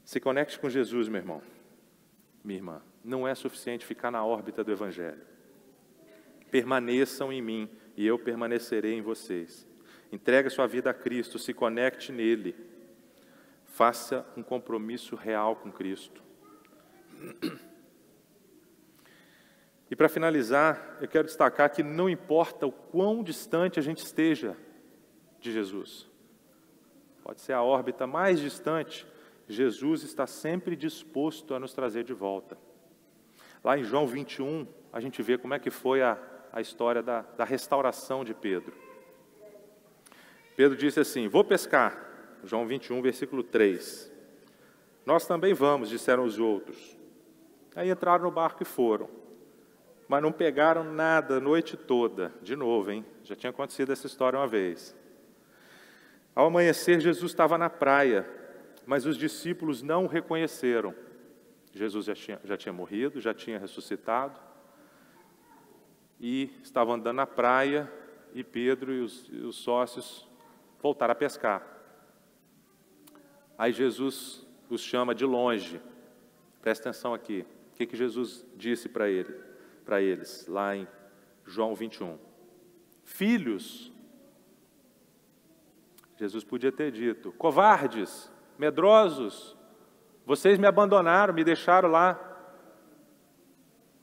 A: Se conecte com Jesus, meu irmão, minha irmã. Não é suficiente ficar na órbita do Evangelho. Permaneçam em mim e eu permanecerei em vocês. Entregue sua vida a Cristo, se conecte nele. Faça um compromisso real com Cristo. E para finalizar, eu quero destacar que não importa o quão distante a gente esteja de Jesus. Pode ser a órbita mais distante, Jesus está sempre disposto a nos trazer de volta. Lá em João 21, a gente vê como é que foi a história da restauração de Pedro. Pedro disse assim, vou pescar. João 21, versículo 3. Nós também vamos, disseram os outros. Aí entraram no barco e foram. Mas não pegaram nada a noite toda. De novo, hein? Já tinha acontecido essa história uma vez. Ao amanhecer, Jesus estava na praia, mas os discípulos não o reconheceram. Jesus já tinha morrido, já tinha ressuscitado, e estavam andando na praia, e Pedro e os sócios voltaram a pescar. Aí Jesus os chama de longe. Presta atenção aqui. O que Jesus disse para eles, lá em João 21. Filhos, Jesus podia ter dito, covardes, medrosos, vocês me abandonaram, me deixaram lá.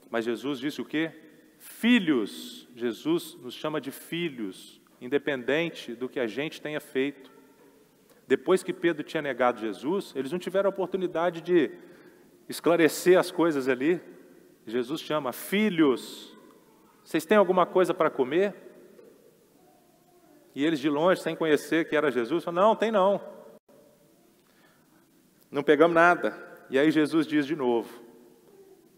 A: Mas Jesus disse o quê? Filhos. Jesus nos chama de filhos, independente do que a gente tenha feito. Depois que Pedro tinha negado Jesus, eles não tiveram a oportunidade de esclarecer as coisas ali. Jesus chama filhos. Vocês têm alguma coisa para comer? E eles de longe, sem conhecer que era Jesus, falaram, não, tem não. Não pegamos nada. E aí Jesus diz de novo,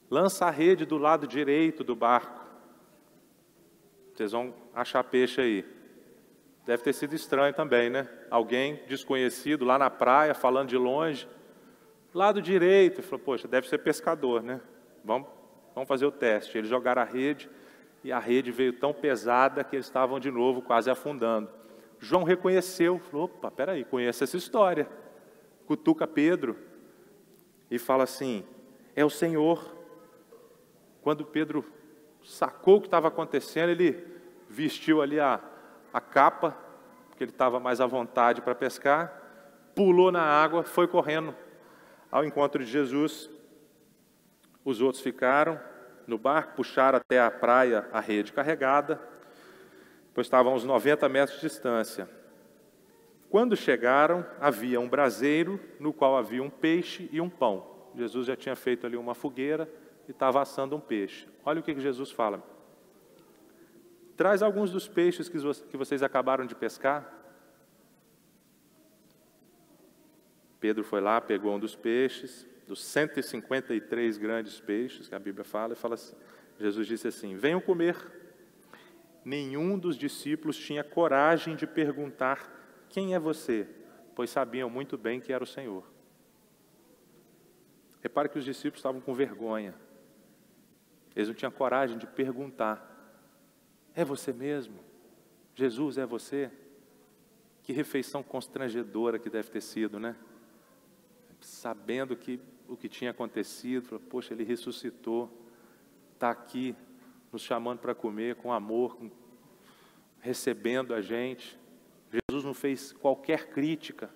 A: lança a rede do lado direito do barco. Vocês vão achar peixe aí. Deve ter sido estranho também, né? Alguém desconhecido lá na praia, falando de longe. Lado direito. Ele falou, poxa, deve ser pescador, né? Vamos fazer o teste. Eles jogaram a rede e a rede veio tão pesada que eles estavam de novo quase afundando. João reconheceu, falou, opa, peraí, conheço essa história. Cutuca Pedro e fala assim, é o Senhor. Quando Pedro sacou o que estava acontecendo, ele vestiu ali a capa, porque ele estava mais à vontade para pescar, pulou na água, foi correndo ao encontro de Jesus. Os outros ficaram no barco, puxaram até a praia a rede carregada, pois estavam a uns 90 metros de distância. Quando chegaram, havia um braseiro no qual havia um peixe e um pão. Jesus já tinha feito ali uma fogueira e estava assando um peixe. Olha o que Jesus fala. Traz alguns dos peixes que vocês acabaram de pescar. Pedro foi lá, pegou um dos peixes, dos 153 grandes peixes que a Bíblia fala, e fala assim, Jesus disse assim, venham comer. Nenhum dos discípulos tinha coragem de perguntar, quem é você? Pois sabiam muito bem que era o Senhor. Repare que os discípulos estavam com vergonha. Eles não tinham coragem de perguntar, é você mesmo? Jesus, é você? Que refeição constrangedora que deve ter sido, né? Sabendo o que tinha acontecido, falou, poxa, ele ressuscitou, está aqui, nos chamando para comer com amor, recebendo a gente. Jesus não fez qualquer crítica.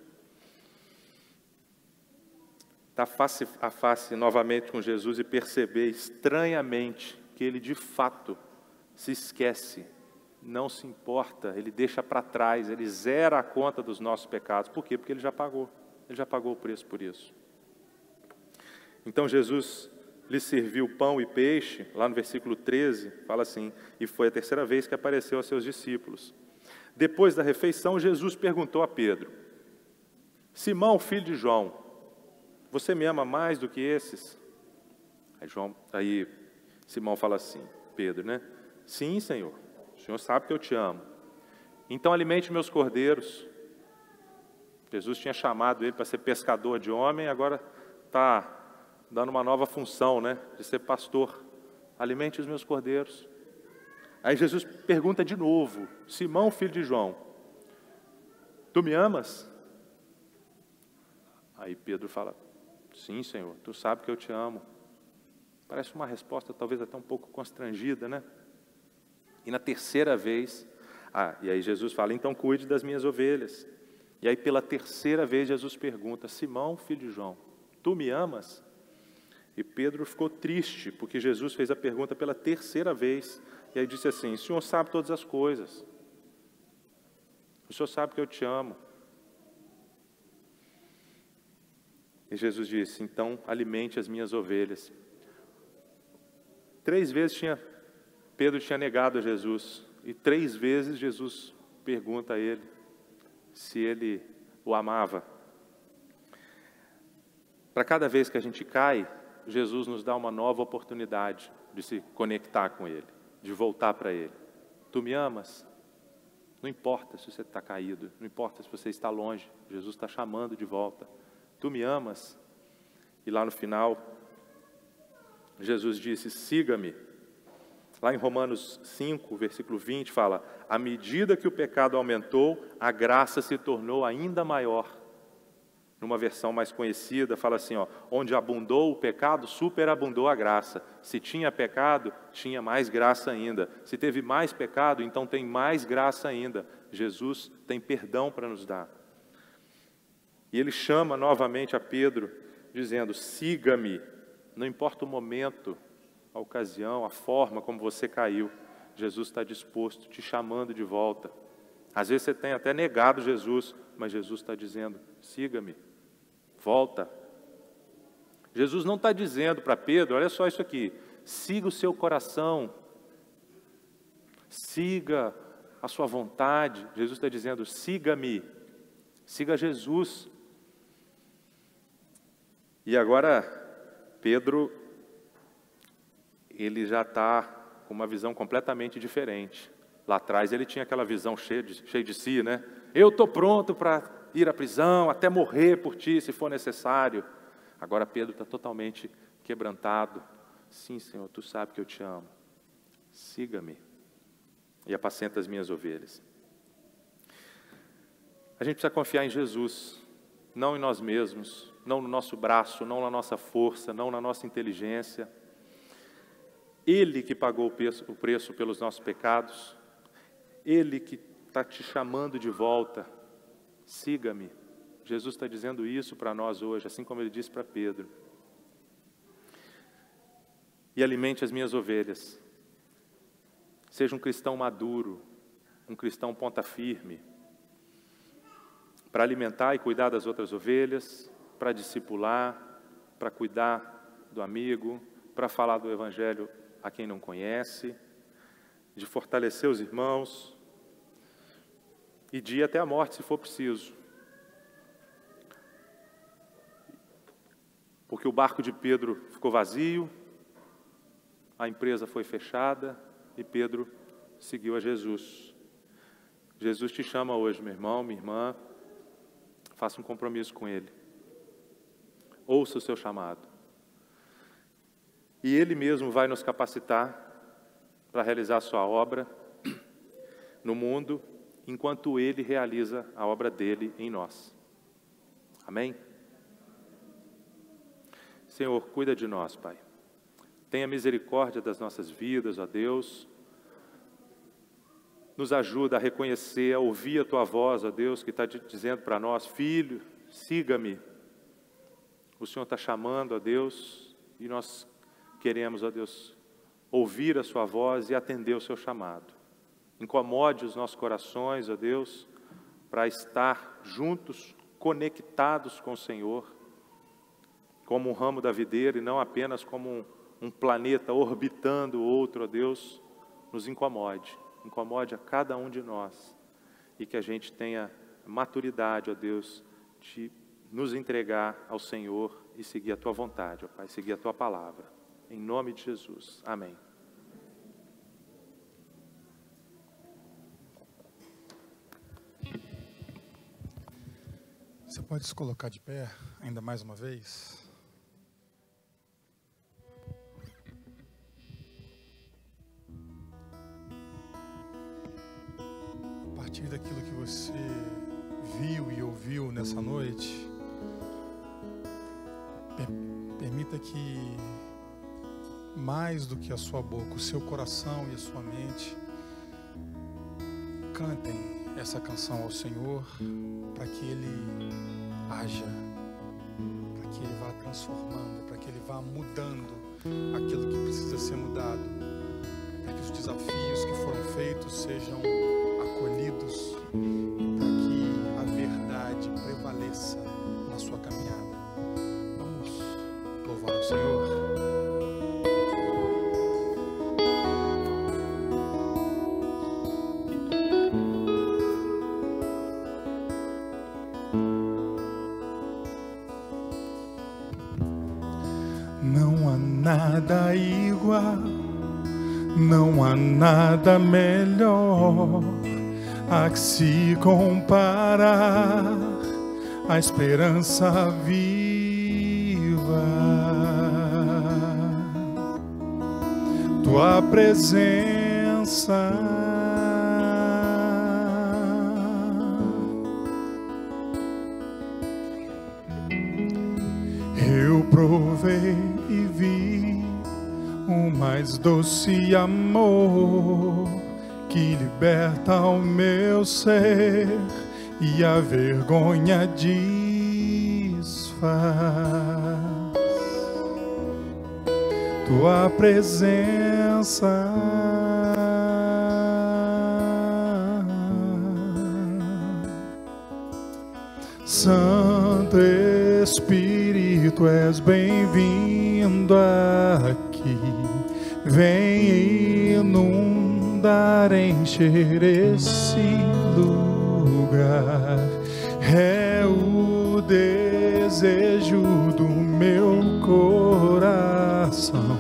A: Está face a face novamente com Jesus e perceber estranhamente que ele de fato se esquece, não se importa, ele deixa para trás, ele zera a conta dos nossos pecados. Por quê? Porque ele já pagou o preço por isso. Então Jesus lhe serviu pão e peixe, lá no versículo 13, fala assim, e foi a terceira vez que apareceu a seus discípulos. Depois da refeição, Jesus perguntou a Pedro, Simão, filho de João, você me ama mais do que esses? Aí Simão fala assim, Pedro, né? Sim, Senhor, o Senhor sabe que eu te amo. Então alimente meus cordeiros. Jesus tinha chamado ele para ser pescador de homem, agora está dando uma nova função, né? De ser pastor. Alimente os meus cordeiros. Aí Jesus pergunta de novo, Simão, filho de João, tu me amas? Aí Pedro fala, sim, Senhor, tu sabe que eu te amo. Parece uma resposta talvez até um pouco constrangida, né? E na terceira vez, e aí Jesus fala, então cuide das minhas ovelhas. E aí pela terceira vez Jesus pergunta, Simão, filho de João, tu me amas? E Pedro ficou triste, porque Jesus fez a pergunta pela terceira vez. E aí disse assim, o Senhor sabe todas as coisas. O Senhor sabe que eu te amo. E Jesus disse, então alimente as minhas ovelhas. 3 vezes Pedro tinha negado a Jesus. E 3 vezes Jesus pergunta a ele se ele o amava. Para cada vez que a gente cai, Jesus nos dá uma nova oportunidade de se conectar com Ele, de voltar para Ele. Tu me amas? Não importa se você está caído, não importa se você está longe, Jesus está chamando de volta. Tu me amas? E lá no final, Jesus disse, siga-me. Lá em Romanos 5, versículo 20, fala, à medida que o pecado aumentou, a graça se tornou ainda maior. Numa versão mais conhecida, fala assim, onde abundou o pecado, superabundou a graça. Se tinha pecado, tinha mais graça ainda. Se teve mais pecado, então tem mais graça ainda. Jesus tem perdão para nos dar. E ele chama novamente a Pedro, dizendo, siga-me. Não importa o momento, a ocasião, a forma como você caiu. Jesus está disposto, te chamando de volta. Às vezes você tem até negado Jesus, mas Jesus está dizendo, siga-me. Volta. Jesus não está dizendo para Pedro, olha só isso aqui, siga o seu coração, siga a sua vontade. Jesus está dizendo, siga-me, siga Jesus. E agora, Pedro, ele já está com uma visão completamente diferente. Lá atrás ele tinha aquela visão cheia de si, né? Eu estou pronto para ir à prisão, até morrer por ti, se for necessário. Agora Pedro está totalmente quebrantado. Sim, Senhor, tu sabes que eu te amo. Siga-me e apacenta as minhas ovelhas. A gente precisa confiar em Jesus, não em nós mesmos, não no nosso braço, não na nossa força, não na nossa inteligência. Ele que pagou o preço pelos nossos pecados, Ele que está te chamando de volta. Siga-me. Jesus está dizendo isso para nós hoje, assim como Ele disse para Pedro. E alimente as minhas ovelhas. Seja um cristão maduro, um cristão ponta firme, para alimentar e cuidar das outras ovelhas, para discipular, para cuidar do amigo, para falar do Evangelho a quem não conhece, de fortalecer os irmãos e de ir até a morte, se for preciso. Porque o barco de Pedro ficou vazio, a empresa foi fechada e Pedro seguiu a Jesus. Jesus te chama hoje, meu irmão, minha irmã, faça um compromisso com Ele. Ouça o seu chamado. E Ele mesmo vai nos capacitar para realizar a sua obra no mundo, enquanto Ele realiza a obra dEle em nós. Amém? Senhor, cuida de nós, Pai. Tenha misericórdia das nossas vidas, ó Deus. Nos ajuda a reconhecer, a ouvir a Tua voz, ó Deus, que está dizendo para nós, filho, siga-me. O Senhor está chamando, ó Deus, e nós queremos, ó Deus, ouvir a Sua voz e atender o Seu chamado. Incomode os nossos corações, ó Deus, para estar juntos, conectados com o Senhor, como um ramo da videira e não apenas como um planeta orbitando o outro, ó Deus. Nos incomode a cada um de nós e que a gente tenha maturidade, ó Deus, de nos entregar ao Senhor e seguir a Tua vontade, ó Pai, seguir a Tua palavra. Em nome de Jesus. Amém.
B: Você pode se colocar de pé ainda mais uma vez? A partir daquilo que você viu e ouviu nessa noite, permita que mais do que a sua boca, o seu coração e a sua mente cantem essa canção ao Senhor, para que Ele haja, para que Ele vá transformando, para que Ele vá mudando aquilo que precisa ser mudado, para que os desafios que foram feitos sejam acolhidos e para que a verdade prevaleça na sua caminhada. Vamos louvar o Senhor. Não há nada igual, não há nada melhor a que se comparar a esperança viva. Tua presença eu provei e vi o mais doce amor que liberta o meu ser e a vergonha desfaz. Tua presença Santo Espírito, és bem-vindo aqui. Vem inundar inundar, encher esse lugar. É o desejo do meu coração,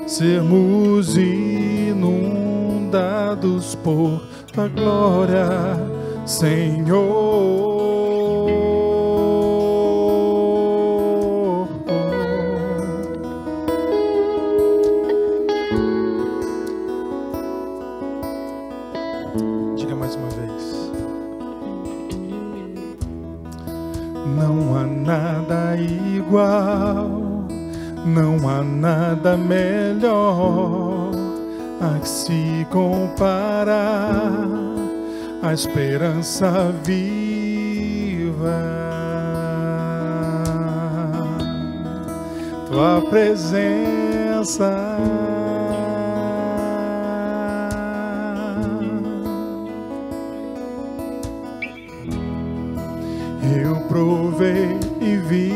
B: sermos inundados por tua glória, Senhor. Diga mais uma vez. Não há nada igual, não há nada melhor a que se comparar, a esperança viva, tua presença. Eu provei e vi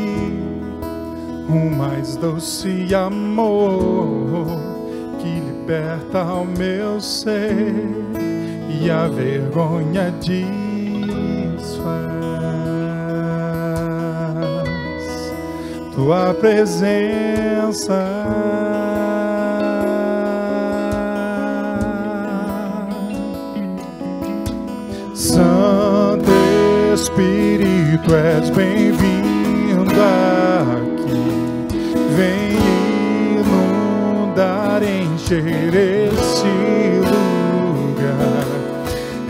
B: o mais doce amor que liberta o meu ser e a vergonha desfaz. Tua presença, Santo Espírito, és bem-vindo aqui. Vem inundar, encher esse lugar.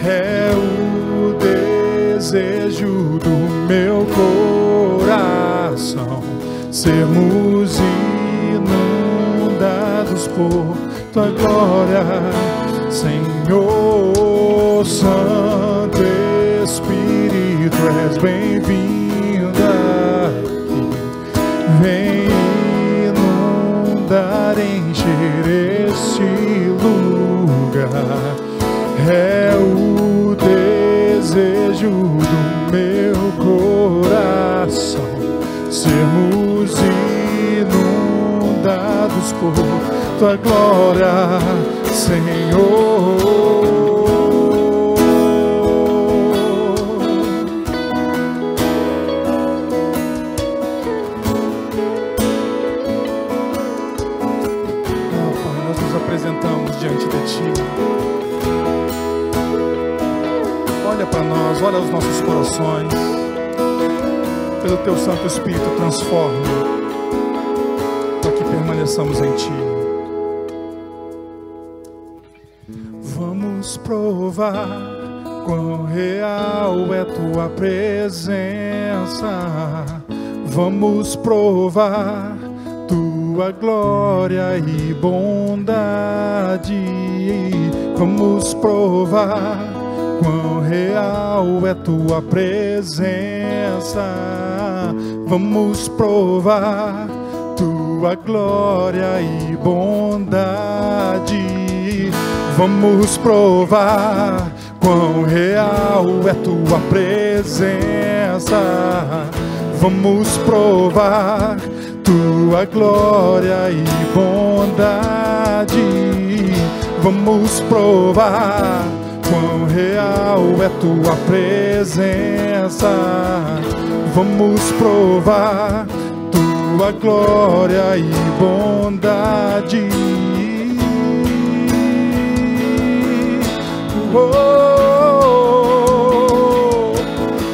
B: É o desejo do meu coração, sermos inundados por tua glória, Senhor. Santo Espírito, és bem-vindo aqui. Vem inundar, encher esse lugar. É o desejo do meu coração, sermos inundados por tua glória, Senhor. Apresentamos diante de ti. Olha para nós, olha os nossos corações. Pelo teu Santo Espírito transforma, para que permaneçamos em ti. Vamos provar quão real é tua presença. Vamos provar tua glória e bondade. Vamos provar quão real é tua presença. Vamos provar tua glória e bondade. Vamos provar quão real é tua presença. Vamos provar tua glória e bondade. Vamos provar quão real é tua presença. Vamos provar tua glória e bondade.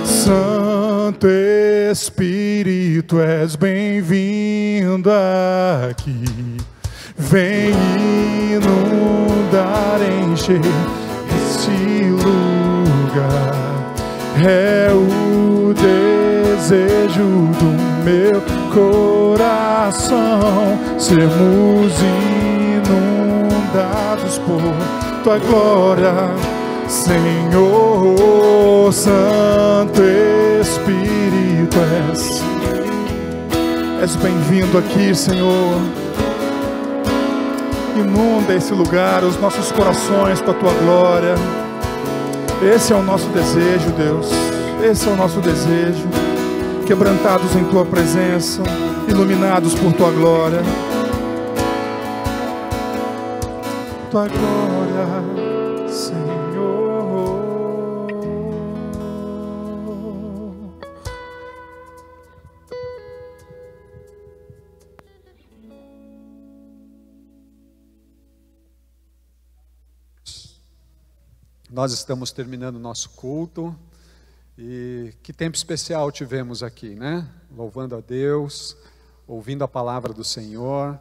B: Santo Espírito, és bem-vindo aqui. Vem inundar, encher esse lugar. É o desejo do meu coração, sermos inundados por tua glória, Senhor. Santo Espírito, és bem-vindo aqui, Senhor. Inunda esse lugar, os nossos corações com a tua glória. Esse é o nosso desejo, Deus. Esse é o nosso desejo. Quebrantados em tua presença, iluminados por tua glória. Tua glória. Senhor. Nós estamos terminando o nosso culto e que tempo especial tivemos aqui, né? Louvando a Deus, ouvindo a palavra do Senhor.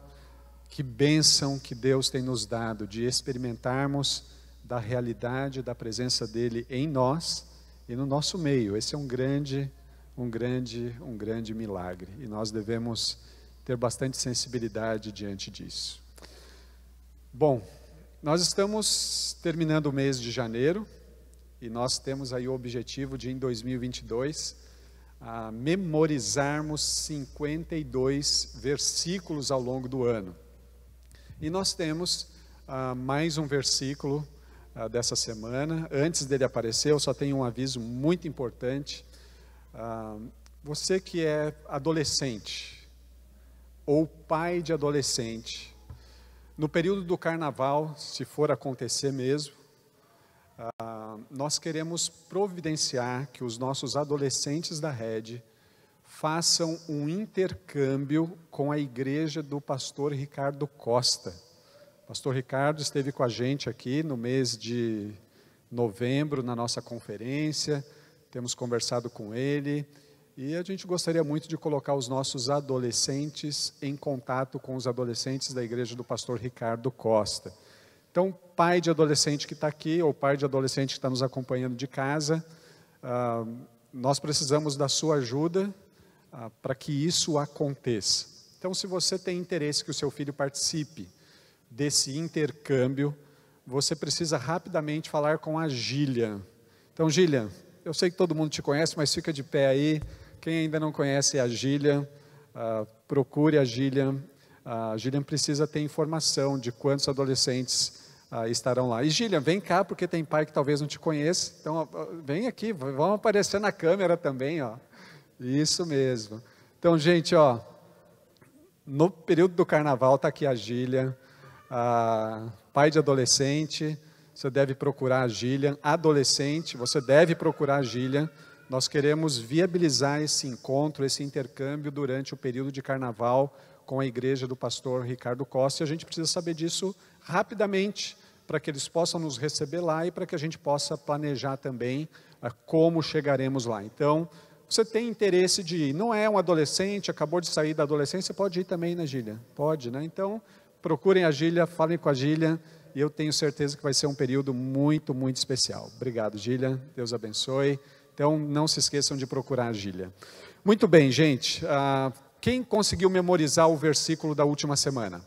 B: Que bênção que Deus tem nos dado de experimentarmos da realidade da presença dele em nós e no nosso meio. Esse é um grande milagre e nós devemos ter bastante sensibilidade diante disso. Bom, nós estamos terminando o mês de janeiro e nós temos aí o objetivo de, em 2022, memorizarmos 52 versículos ao longo do ano. E nós temos mais um versículo dessa semana. Antes dele aparecer, eu só tenho um aviso muito importante. Você que é adolescente ou pai de adolescente, no período do carnaval, se for acontecer mesmo, nós queremos providenciar que os nossos adolescentes da Rede façam um intercâmbio com a igreja do pastor Ricardo Costa. O pastor Ricardo esteve com a gente aqui no mês de novembro, na nossa conferência, temos conversado com ele, e a gente gostaria muito de colocar os nossos adolescentes em contato com os adolescentes da igreja do pastor Ricardo Costa. Então, pai de adolescente que está aqui, ou pai de adolescente que está nos acompanhando de casa, nós precisamos da sua ajuda para que isso aconteça. Então, se você tem interesse que o seu filho participe desse intercâmbio, você precisa rapidamente falar com a Gillian. Então, Gillian, eu sei que todo mundo te conhece, mas fica de pé aí. Quem ainda não conhece a Gillian, procure a Gillian. A Gillian precisa ter informação de quantos adolescentes estarão lá. E Gillian, vem cá, porque tem pai que talvez não te conheça. Então, vem aqui, vamos aparecer na câmera também, ó. Isso mesmo. Então, gente, ó, no período do carnaval está aqui a Gillian, pai de adolescente, você deve procurar a Gillian. Adolescente, você deve procurar a Gillian. Nós queremos viabilizar esse encontro, esse intercâmbio durante o período de carnaval com a igreja do pastor Ricardo Costa. E a gente precisa saber disso rapidamente, para que eles possam nos receber lá e para que a gente possa planejar também como chegaremos lá. Então, você tem interesse de ir, não é um adolescente, acabou de sair da adolescência, pode ir também, né, Gillian? Pode, né? Então, procurem a Gillian, falem com a Gillian, e eu tenho certeza que vai ser um período muito, muito especial. Obrigado, Gillian, Deus abençoe. Então, não se esqueçam de procurar a Gillian. Muito bem, gente, quem conseguiu memorizar o versículo da última semana?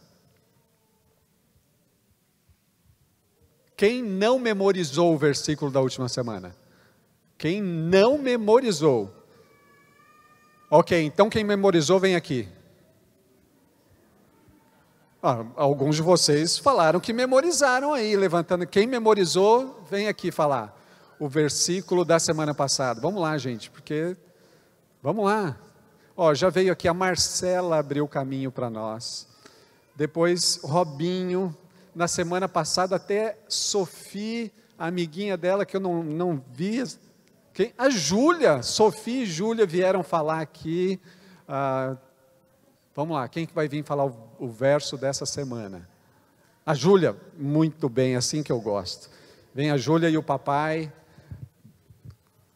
B: Quem não memorizou o versículo da última semana? Quem não memorizou? Ok, então quem memorizou vem aqui. Alguns de vocês falaram que memorizaram aí, levantando. Quem memorizou, vem aqui falar o versículo da semana passada. Vamos lá, gente, porque... Vamos lá. Ó, já veio aqui a Marcela abriu o caminho para nós. Depois, Robinho. Na semana passada, até Sofia, a amiguinha dela, que eu não vi... A Júlia, Sofia e Júlia vieram falar aqui. Vamos lá, quem que vai vir falar o verso dessa semana? A Júlia, muito bem, assim que eu gosto. Vem a Júlia e o papai.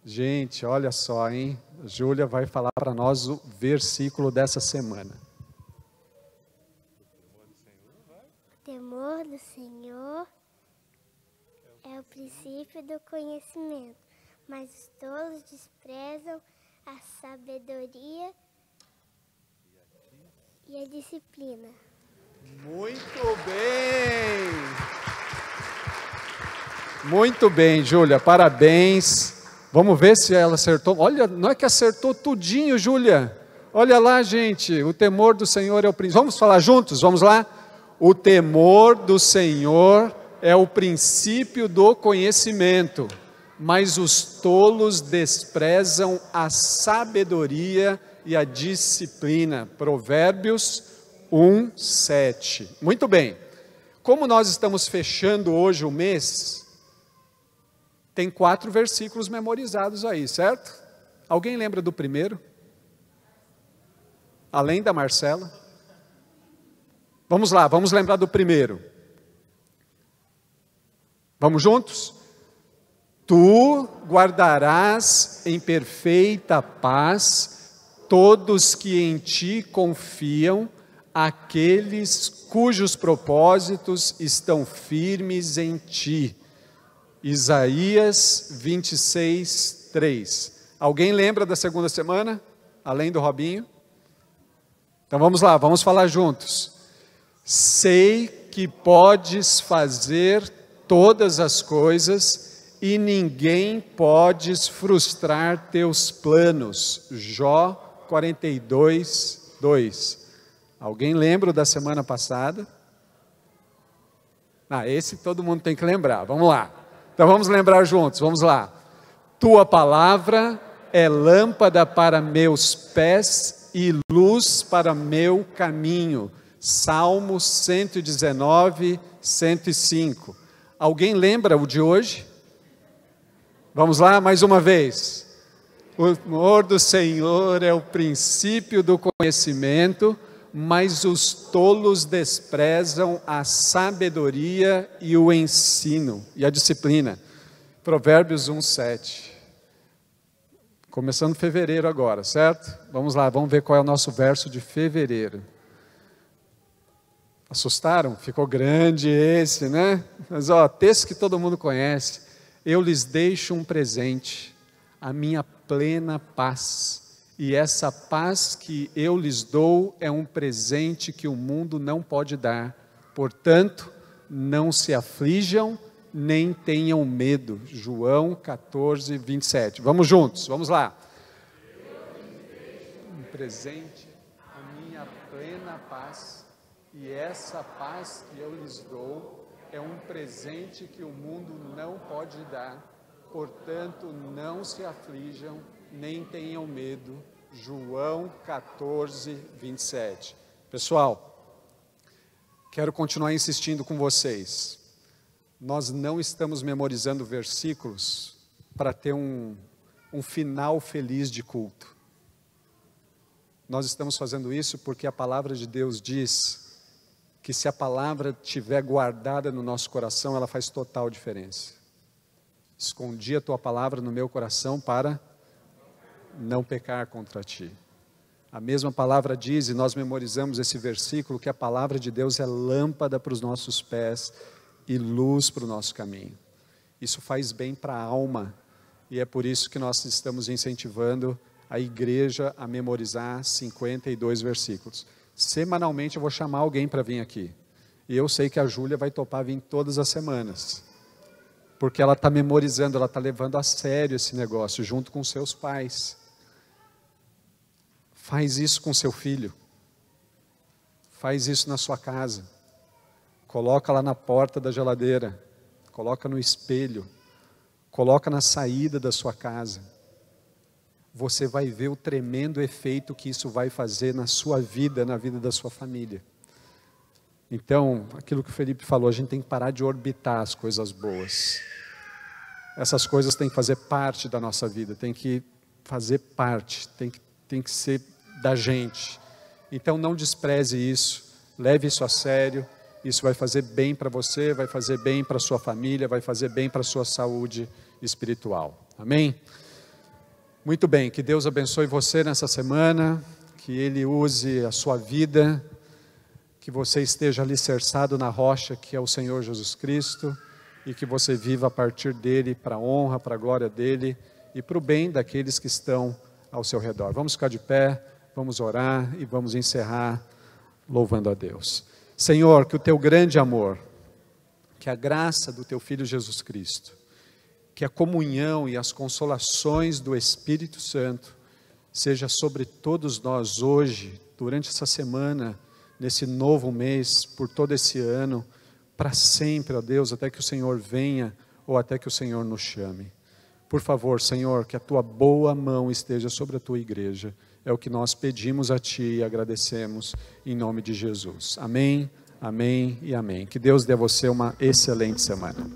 B: Gente, olha só, hein? A Júlia vai falar para nós o versículo dessa semana.
C: O temor do Senhor é o princípio do conhecimento. Mas os tolos desprezam a sabedoria e a disciplina.
B: Muito bem! Muito bem, Júlia, parabéns. Vamos ver se ela acertou. Olha, não é que acertou tudinho, Júlia. Olha lá, gente, o temor do Senhor é o princípio. Vamos falar juntos, vamos lá? O temor do Senhor é o princípio do conhecimento. Mas os tolos desprezam a sabedoria e a disciplina. Provérbios 1:7. Muito bem. Como nós estamos fechando hoje o mês,
D: Tem 4 versículos memorizados aí, certo? Alguém lembra do primeiro? Além da Marcela? Vamos lá, vamos lembrar do primeiro. Vamos juntos? Tu guardarás em perfeita paz todos que em ti confiam, aqueles cujos propósitos estão firmes em ti. Isaías 26, 3. Alguém lembra da segunda semana? Além do Robinho? Então vamos lá, vamos falar juntos. Sei que podes fazer todas as coisas e ninguém podes frustrar teus planos. Jó 42, 2. Alguém lembra da semana passada? Esse todo mundo tem que lembrar, vamos lá. Então vamos lembrar juntos, vamos lá. Tua palavra é lâmpada para meus pés e luz para meu caminho. Salmo 119, 105. Alguém lembra o de hoje? Vamos lá, mais uma vez. O temor do Senhor é o princípio do conhecimento, mas os tolos desprezam a sabedoria e o ensino, e a disciplina. Provérbios 1, 7. Começando fevereiro agora, certo? Vamos lá, vamos ver qual é o nosso verso de fevereiro. Assustaram? Ficou grande esse, né? Mas texto que todo mundo conhece. Eu lhes deixo um presente, a minha plena paz. E essa paz que eu lhes dou é um presente que o mundo não pode dar. Portanto, não se aflijam, nem tenham medo. João 14, 27. Vamos juntos, vamos lá. Um presente, a minha plena paz. E essa paz que eu lhes dou é um presente que o mundo não pode dar. Portanto, não se aflijam, nem tenham medo. João 14, 27. Pessoal, quero continuar insistindo com vocês. Nós não estamos memorizando versículos para ter um final feliz de culto. Nós estamos fazendo isso porque a palavra de Deus diz que se a palavra estiver guardada no nosso coração, ela faz total diferença. Escondi a tua palavra no meu coração para não pecar contra ti. A mesma palavra diz, e nós memorizamos esse versículo, que a palavra de Deus é lâmpada para os nossos pés e luz para o nosso caminho. Isso faz bem para a alma, e é por isso que nós estamos incentivando a igreja a memorizar 52 versículos. Semanalmente eu vou chamar alguém para vir aqui, e eu sei que a Júlia vai topar vir todas as semanas, porque ela está memorizando, ela está levando a sério esse negócio, junto com seus pais. Faz isso com seu filho, faz isso na sua casa, coloca lá na porta da geladeira, coloca no espelho, coloca na saída da sua casa. Você vai ver o tremendo efeito que isso vai fazer na sua vida, na vida da sua família. Então, aquilo que o Felipe falou, a gente tem que parar de orbitar as coisas boas. Essas coisas têm que fazer parte da nossa vida, tem que fazer parte, tem que ser da gente. Então não despreze isso, leve isso a sério, isso vai fazer bem para você, vai fazer bem para a sua família, vai fazer bem para a sua saúde espiritual. Amém? Muito bem, que Deus abençoe você nessa semana, que Ele use a sua vida, que você esteja alicerçado na rocha que é o Senhor Jesus Cristo, e que você viva a partir dEle, para a honra, para a glória dEle, e para o bem daqueles que estão ao seu redor. Vamos ficar de pé, vamos orar e vamos encerrar louvando a Deus. Senhor, que o Teu grande amor, que a graça do Teu Filho Jesus Cristo, que a comunhão e as consolações do Espírito Santo seja sobre todos nós hoje, durante essa semana, nesse novo mês, por todo esse ano, para sempre, ó Deus, até que o Senhor venha ou até que o Senhor nos chame. Por favor, Senhor, que a Tua boa mão esteja sobre a Tua igreja. É o que nós pedimos a Ti e agradecemos em nome de Jesus. Amém, amém e amém. Que Deus dê a você uma excelente semana.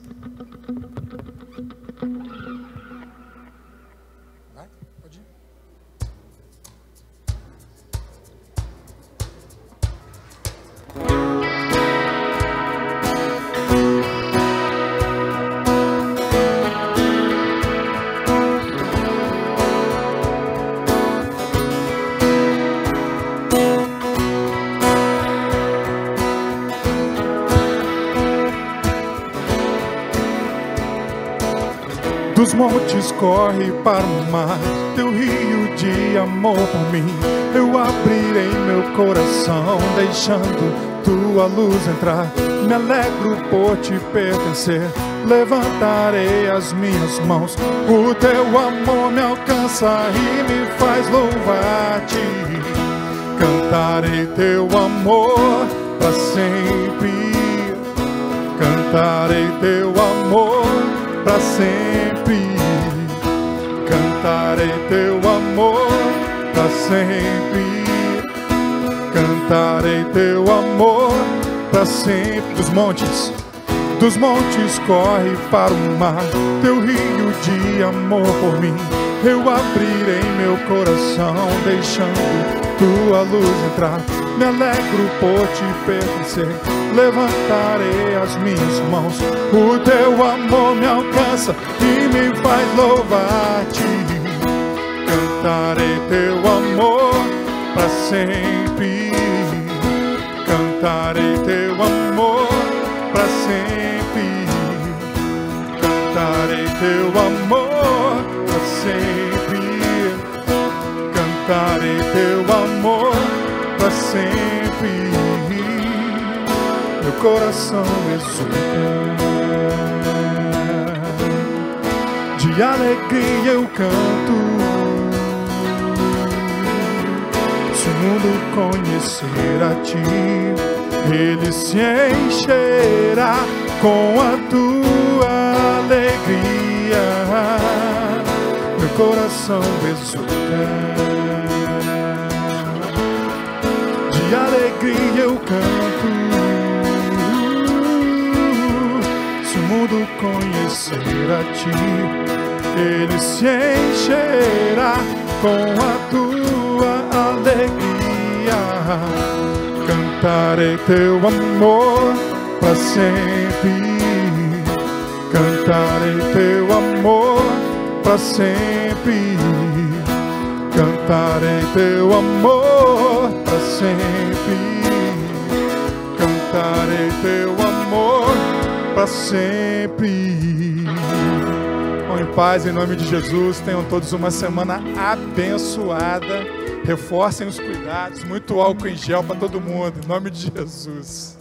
B: Dos montes corre para o mar, teu rio de amor por mim. Eu abrirei meu coração, deixando tua luz entrar. Me alegro por te pertencer, levantarei as minhas mãos. O teu amor me alcança e me faz louvar-te. Cantarei teu amor para sempre. Cantarei teu amor para sempre. Cantarei teu amor para sempre. Cantarei teu amor para sempre. Dos montes corre para o mar, teu rio de amor por mim. Eu abrirei meu coração, deixando tua luz entrar. Me alegro por te pertencer, levantarei as minhas mãos. O teu amor me alcança e me faz louvar-te. Cantarei teu amor para sempre. Cantarei teu amor para sempre. Cantarei teu amor para sempre. Cantarei teu amor para sempre. Meu coração exulta, de alegria eu canto. Se o mundo conhecer a ti, ele se encherá com a tua alegria. Meu coração exulta, de alegria eu canto. Se o mundo conhecer a ti, ele se encherá com a tua alegria. Cantarei teu amor para sempre. Cantarei teu amor para sempre. Cantarei teu amor para sempre. Cantarei teu amor para sempre. Bom, em paz, em nome de Jesus. Tenham todos uma semana abençoada. Reforcem os cuidados. Muito álcool em gel para todo mundo. Em nome de Jesus.